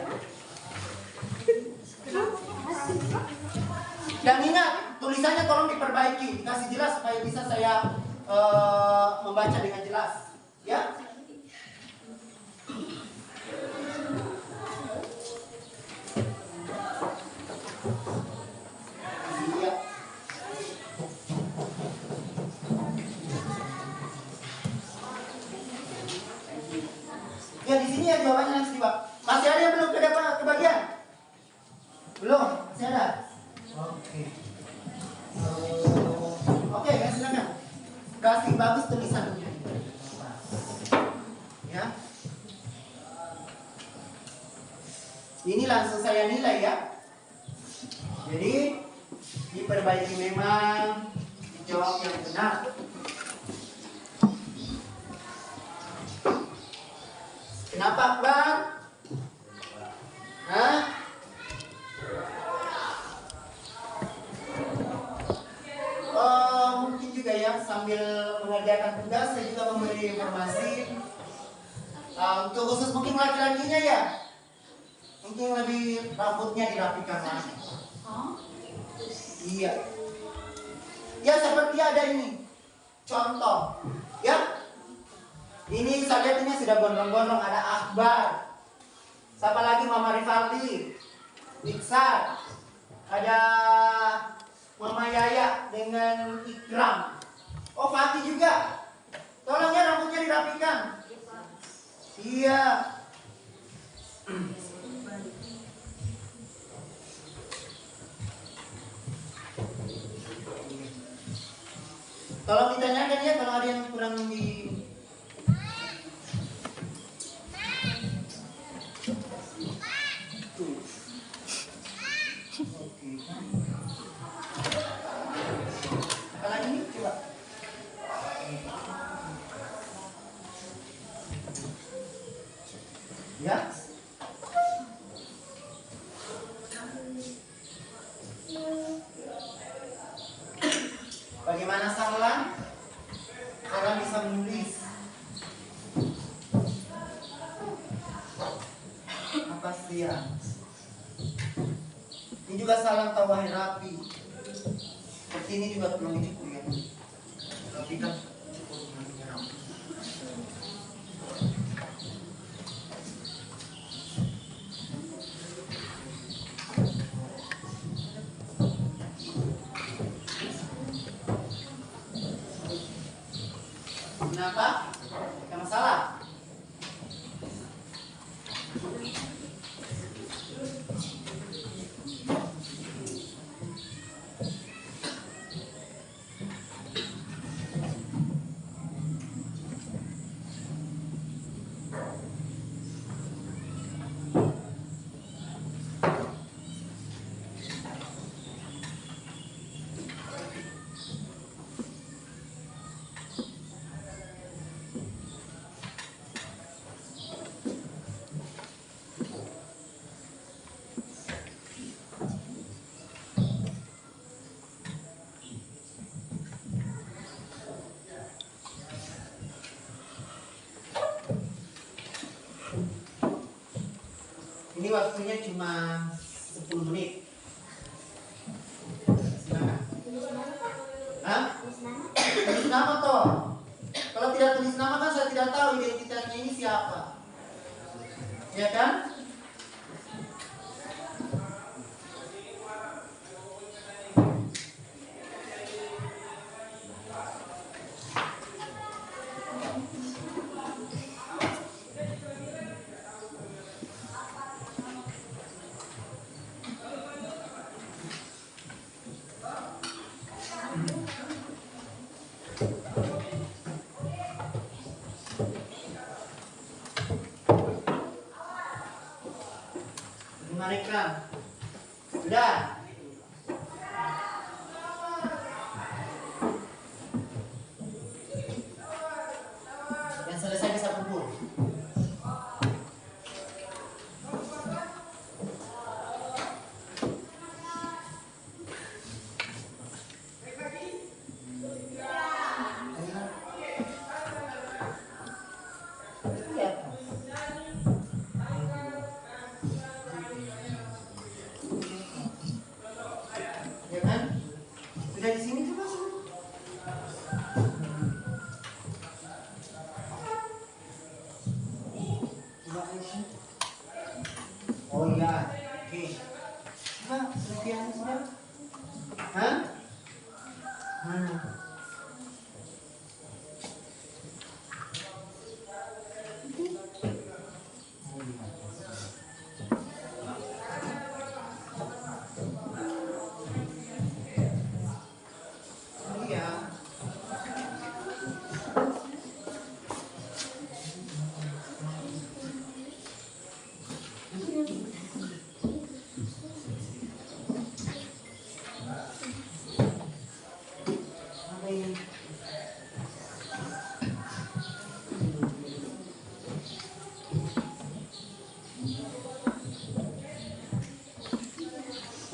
Dan ingat, tulisannya tolong diperbaiki, dikasih jelas supaya bisa saya membaca dengan jelas. Ya. Iya. Ya di sini ya jawabannya langsung Pak. Masih ada yang belum kebagian? Belum? Masih ada? Oke. Oke, ya silakan. Kasih bagus tulisannya. Ya. Ini langsung saya nilai ya. Jadi diperbaiki memang, dijawab yang benar. Kenapa Akbar? Hah? Mungkin juga ya sambil mengerjakan tugas saya juga memberi informasi untuk khusus mungkin laki-lakinya ya. Mungkin lebih rambutnya dirapikan lagi. Iya. Ya seperti ada ini contoh ya. Ini saya lihat ini sudah gondrong-gondrong, ada Akbar. Siapa lagi? Mama Rivaldi, Iksan, ada Mama Yaya dengan Ikram. Oh, Fatih juga. Tolong ya rambutnya dirapikan. Iya. Tolong ditanyakan ya kalau ada yang kurang di apalagi ini coba. Ya. Bagaimana Sahlan? Sahlan bisa menulis. Apa sih ya? Ini juga Sahlan tahu wahai rapi. Seperti ini juga belum cukup ya. Tapi kan cukup dengan rambut. Kenapa? Ada masalah? Ini waktunya cuma 10 menit. Silakan. Hah? Tulis nama toh. Kalau tidak tulis nama kan saya tidak tahu identitasnya ini siapa. Ya kan? Ikram. Sudah. Yang selesai bisa kumpul. Di sini coba sini. Oh iya, oke. Coba sekian sudah. Hah?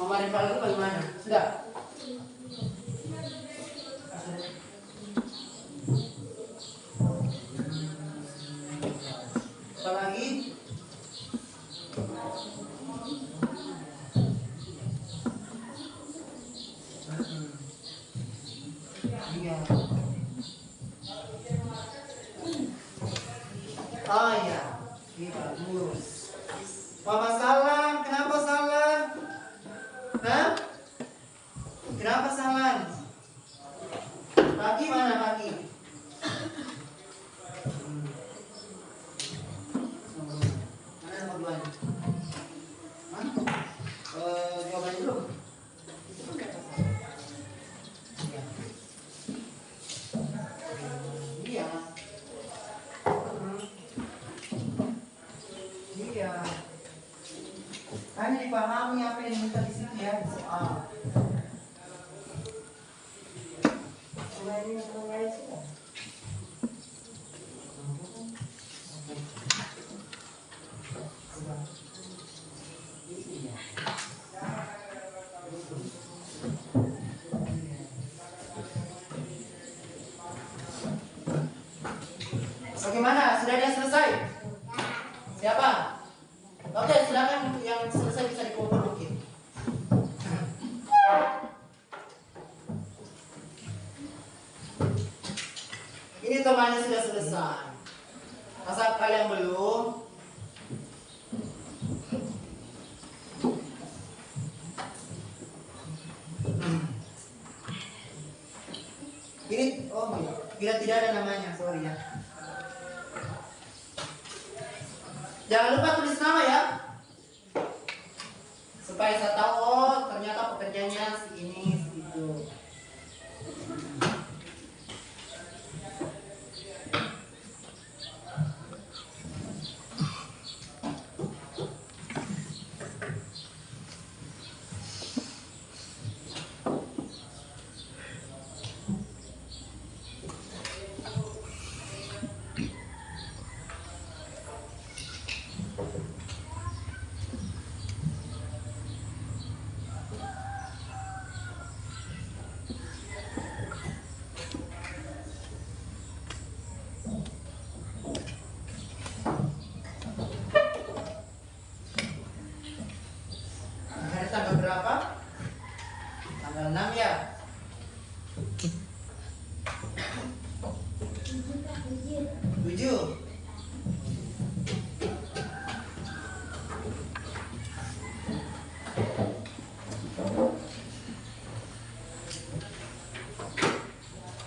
Mama Rival itu bagaimana? Sudah? Apa lagi? Iya. Oh iya, bagus. Mama Salam, kenapa Salam? Hah? Kenapa Salam? Pagi mana pagi? Mana nomor 2 nya? Mana? Jawabannya belum? Itu kan kata saya. Iya. Iya. Iya. Hanya dipahami apa yang minta di situ ya soal. Bagaimana? Sudah dia selesai? Siapa? Oke, silakan yang selesai bisa dikumpul mungkin. Ini temannya sudah selesai. Masa kalian belum? Ini, oh iya, tidak ada namanya, sorry ya. Jangan lupa tulis nama ya, supaya saya tahu oh ternyata pekerjaannya si ini, si itu. Hari tanggal berapa? Tanggal 6 ya. Tujuh.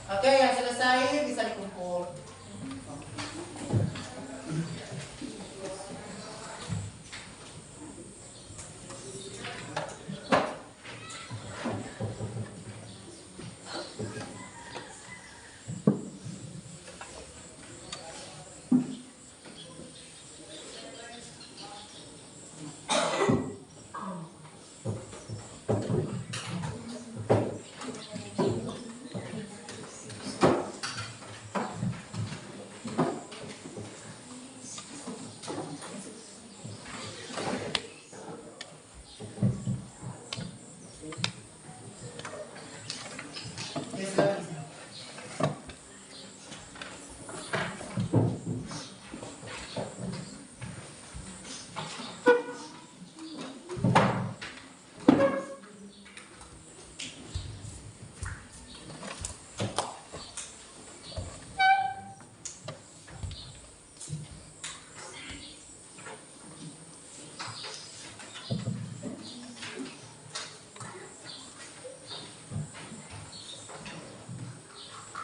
Oke, yang selesai bisa dikumpul. Yes, lagi.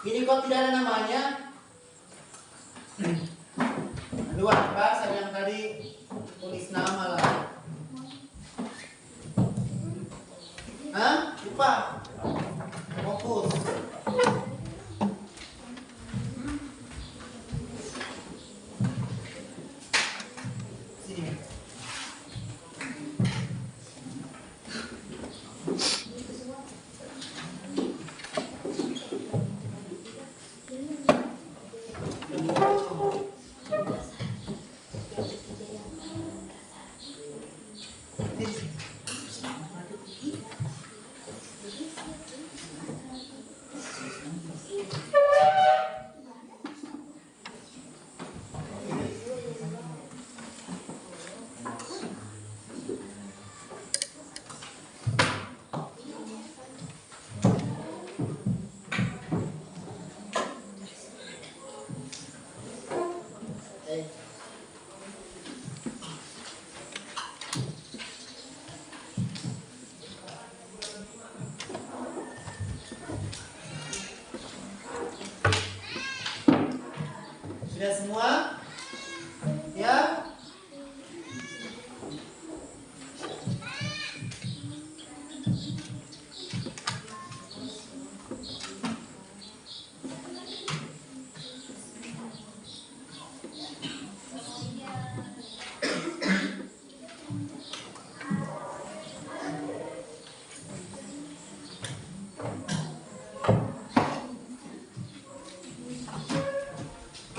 Ini kok tidak ada namanya? Dua, Pak, saya bilang tadi tulis nama lah. Hah? Lupa. Fokus. Sini. Sudah semua? Ya?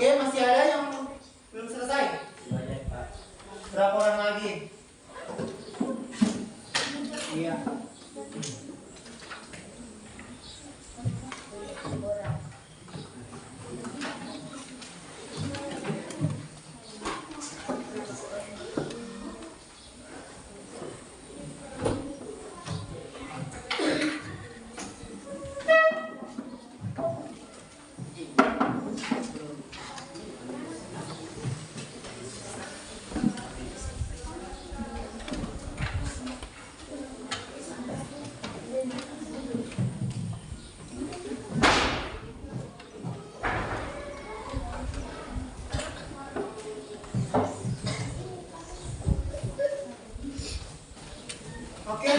Oke, masih ada yang belum selesai? Banyak, Pak. Berapa orang lagi? Iya. Oke.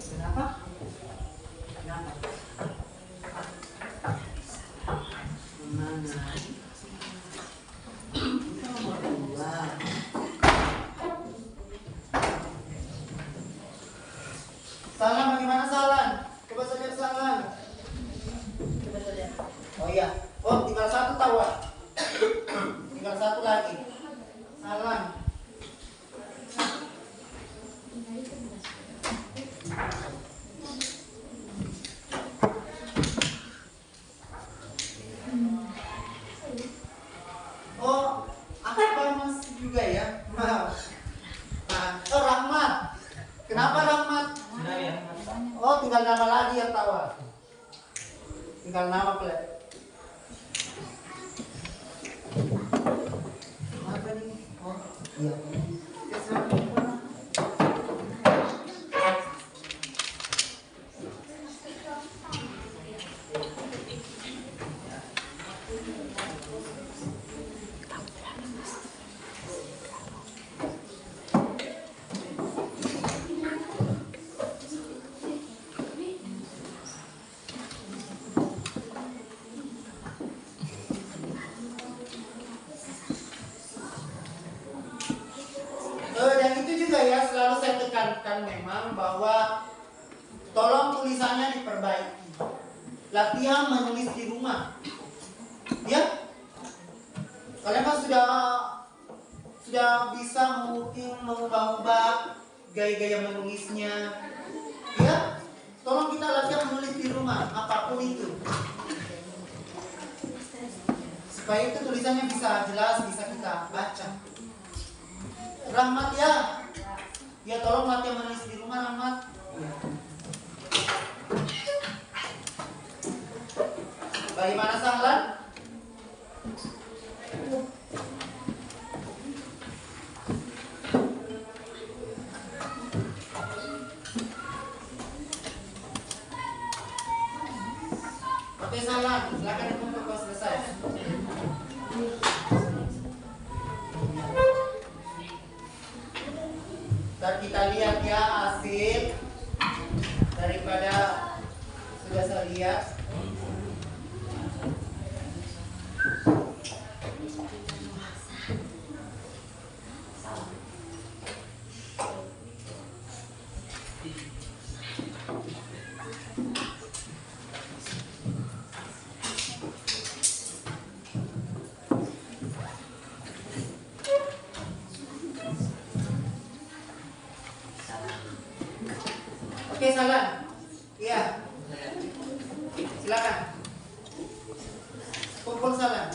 Kenapa? Kenapa? Mana? Kita nomor 2. Salam bagaimana Salam? Coba saja Salam. Coba saja. Oh iya. Oh tinggal satu tawa. Tinggal satu lagi. Salam. Oh, apa masih juga ya? Maaf. Nah, oh Rahmat. Kenapa Rahmat? Sudah ya, Pak. Oh, tinggal nama lagi yang tawa. Tinggal nama plek. Apa nih? Oh, iya. Ya, silakan. Dan itu juga ya selalu saya tekankan memang bahwa tolong tulisannya diperbaiki. Latihan menulis di rumah. Ya? Kalian kan sudah bisa mungkin mengubah-ubah gaya-gaya menulisnya. Ya? Tolong kita latihan menulis di rumah apapun itu. Supaya itu tulisannya bisa jelas, bisa kita baca. Rahmat ya. Ya tolong latihan menulis di rumah Rahmat. Bagaimana Sahlan? Oke Sahlan, silakan ditutup kalau selesai. Dan kita lihat ya hasil daripada sudah saya lihat. Oke, Salam. Iya. Silakan. Kumpul Salam.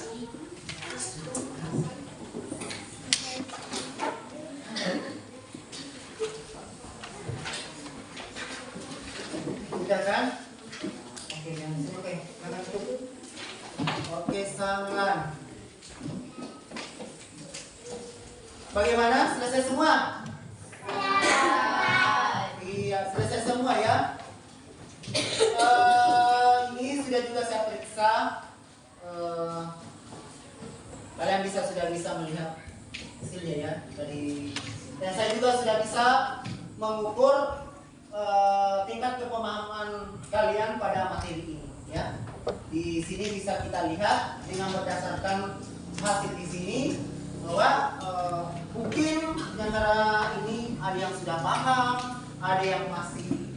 kan? Oke, yang sini oke. Jangan tutup. Oke, Salman. Bagaimana? Selesai semua? Iya, selesai semua ya. Ini sudah juga saya periksa. Kalian sudah bisa melihat hasilnya ya dari. Dan saya juga sudah bisa mengukur tingkat kepemahaman kalian pada materi ini ya. Di sini bisa kita lihat dengan berdasarkan hasil di sini bahwa mungkin di antara ini ada yang sudah paham, ada yang masih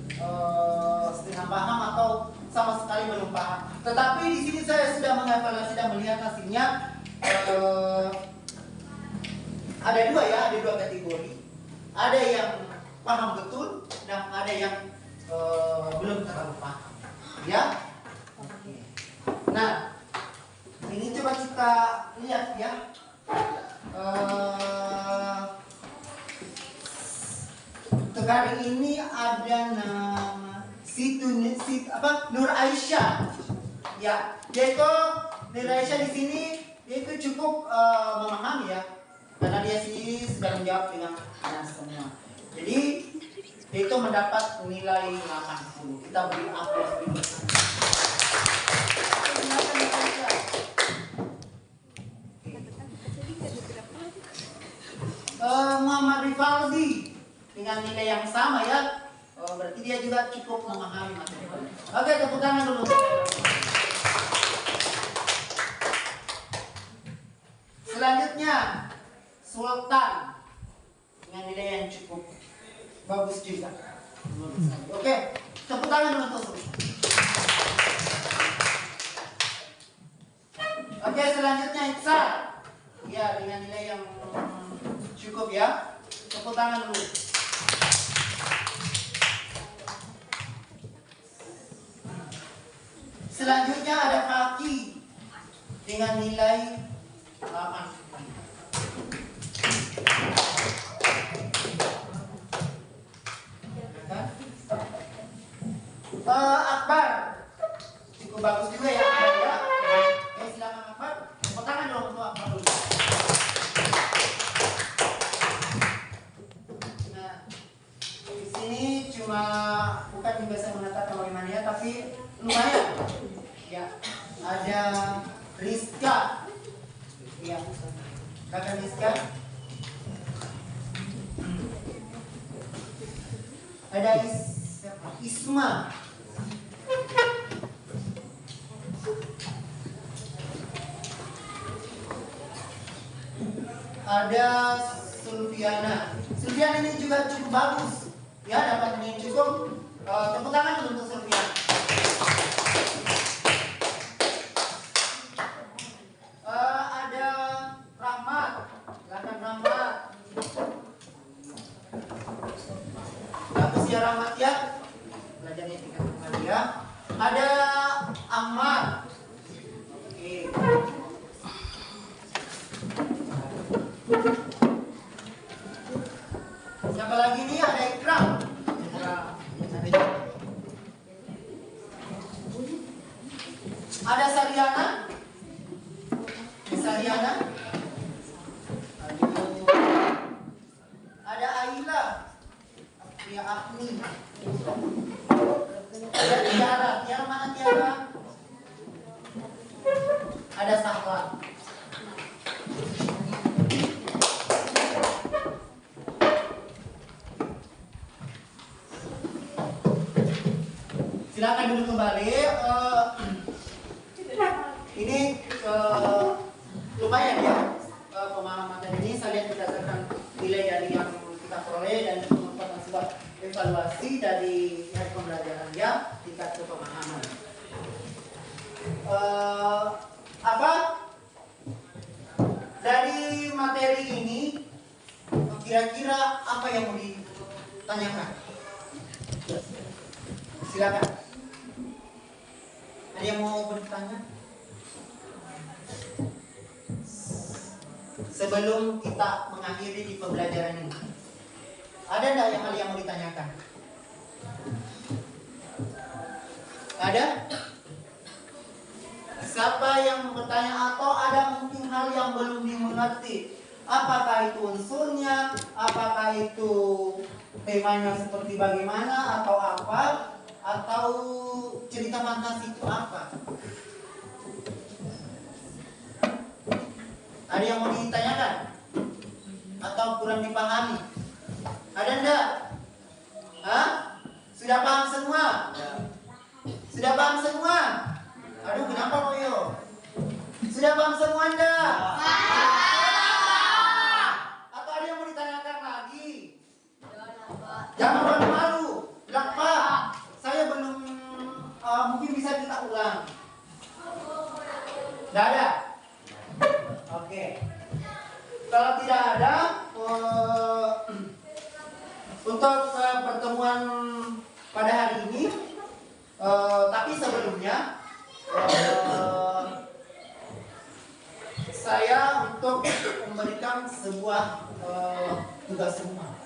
setengah paham atau sama sekali belum paham. Tetapi di sini saya sudah mengevaluasi dan melihat hasilnya ada dua ya, ada dua kategori. Ada yang paham betul dan ada yang belum terlalu paham. Ya. Oke. Nah, ini coba kita lihat ya. Untuk hari ini ada nama Nur Aisyah. Ya, dia itu Nur Aisyah di sini dia itu cukup memahami ya, karena dia sendiri sudah menjawab dengan semua. Jadi dia itu mendapat nilai 80. Kita beri aplaus dulu. Muhammad Rifaldi dengan nilai yang sama ya. Berarti dia juga cukup memahami materi. Oke, tepuk tangan dulu. Selanjutnya Sultan dengan nilai yang cukup bagus juga. Oke, tepuk tangan dulu untuk Sultan. Oke, selanjutnya Iksan. Ya, dengan nilai yang cukup ya. Tepuk tangan dulu. Selanjutnya ada Faki dengan nilai 8. Akbar cukup bagus juga ya. Oke, silakan Akbar. Tepuk tangan dong untuk Akbar dulu. Nah, di sini cuma bukan juga saya mengatakan bagaimana ya, tapi lumayan. Ya, ada Rizka. Ya, kakak Rizka. Ada Isma. Ada Sulfiana. Sulfiana ini juga cukup bagus. Ya, dapat nilai cukup. Tepuk tangan dulu untuk Sulfiana. Ada Rahmat. Silakan Rahmat. Bagus ya Rahmat ya. Belajarnya tingkat dia. Ada Ahmad. Oke. Siapa lagi nih? Ada Ikram. Ada Sariana. Sariana. Ada Aila. Ya Agni. Ada Tiara. Tiara mana Tiara? Ada Sahla. Silakan duduk kembali. Ini lumayan ya pemahaman materi ini. Saya lihat berdasarkan nilai dari yang kita peroleh dan merupakan sebuah evaluasi dari pihak pembelajaran ya, tingkat kepemahaman. Dari materi ini kira-kira apa yang mau ditanyakan? Silakan. Ada yang mau bertanya? Sebelum kita mengakhiri di pembelajaran ini, ada enggak hal yang mau ditanyakan? Ada? Siapa yang bertanya atau ada mungkin hal yang belum dimengerti? Apakah itu unsurnya? Apakah itu temanya seperti bagaimana atau apa? Atau cerita fantasi itu apa? Ada yang mau ditanyakan? Atau kurang dipahami? Ada enggak? Hah? Sudah paham semua? Sudah paham semua? Aduh, kenapa Koyo? Sudah paham semua enggak? Atau ada yang mau ditanyakan lagi? Jangan malu-malu. Bilang, Pak, saya belum mungkin bisa kita ulang. Tidak ada? Oke. Kalau tidak ada, untuk pertemuan pada hari ini, tapi sebelumnya saya untuk memberikan sebuah tugas rumah,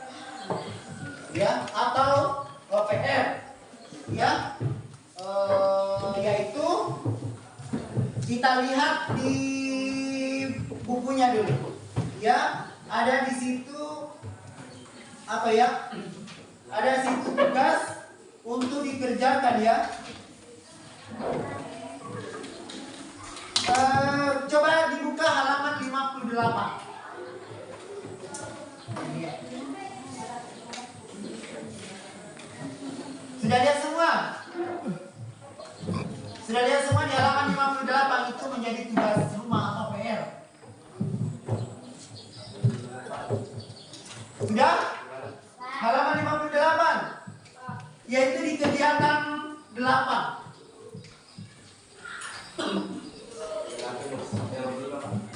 ya, atau PR, ya, yaitu kita lihat di bukunya dulu, ya, ada di situ apa ya? Ada di situ tugas untuk dikerjakan, ya. Coba dibuka halaman 58. Sudah lihat semua? Sudah lihat semua di halaman 58 itu menjadi tugas rumah atau PR? Sudah? Halaman 58 yaitu di kegiatan 8.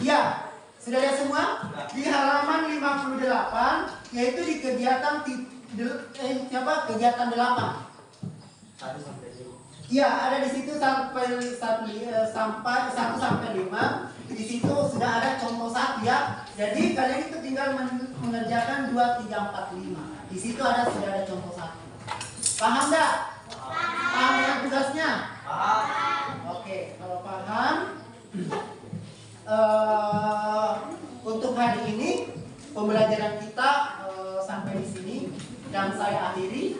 Iya, sudah lihat semua? Di halaman 58 yaitu di kegiatan kegiatan 8. Iya, ada di situ sampai 1 sampai 5. Di situ sudah ada contoh 1, ya. Jadi kalian itu tinggal mengerjakan 2, 3, 4, 5. Di situ sudah ada contoh 1. Paham enggak? Paham dengan tugasnya? Paham. Oke, kalau paham, untuk hari ini pembelajaran kita sampai di sini dan saya akhiri.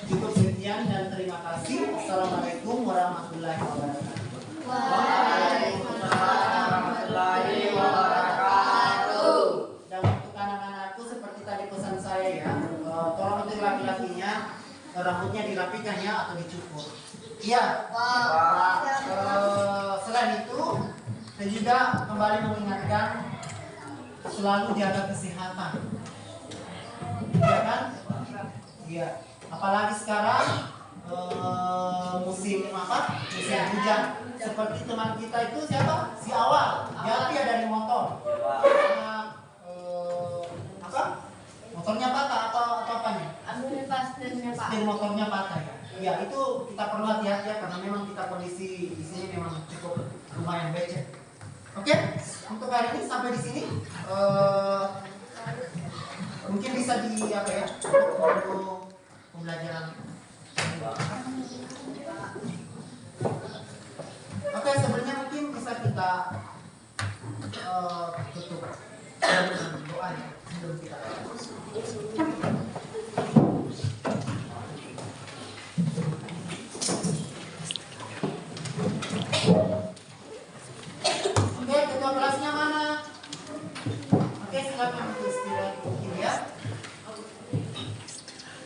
Cukup sekian dan terima kasih. Assalamualaikum warahmatullahi wabarakatuh. Waalaikumsalam warahmatullahi wabarakatuh. Dan untuk anak-anakku seperti tadi pesan saya, ya, tolong untuk laki-lakinya rambutnya dirapikan, ya, atau dicukur. Iya. Selain itu, saya juga kembali mengingatkan selalu jaga kesehatan. Iya kan? Iya. Apalagi sekarang musim hujan. Seperti teman kita itu siapa? Si Awal. Dia dari motor. Apa? Motornya patah atau apanya? Setir motornya patah, ya. Ya, itu kita perlu hati-hati, ya, karena memang kita kondisi di sini memang cukup lumayan becek. Oke, untuk hari ini sampai di sini. Mungkin bisa untuk pembelajaran. Oke, sebenarnya mungkin bisa kita tutup dengan doa, ya, sebelum kita. Oke, ketua kelasnya mana? Oke, silakan istirahat mungkin, ya.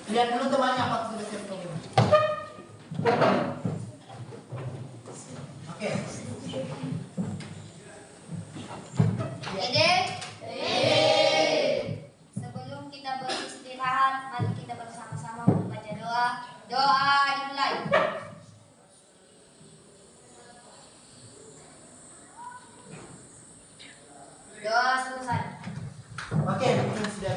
Lihat dulu temannya apa sudah siap atau belum. Oke. Dede. Sebelum kita beristirahat, mari kita bersama-sama membaca doa. Doa dimulai. Doa selesai. Oke, mungkin sudah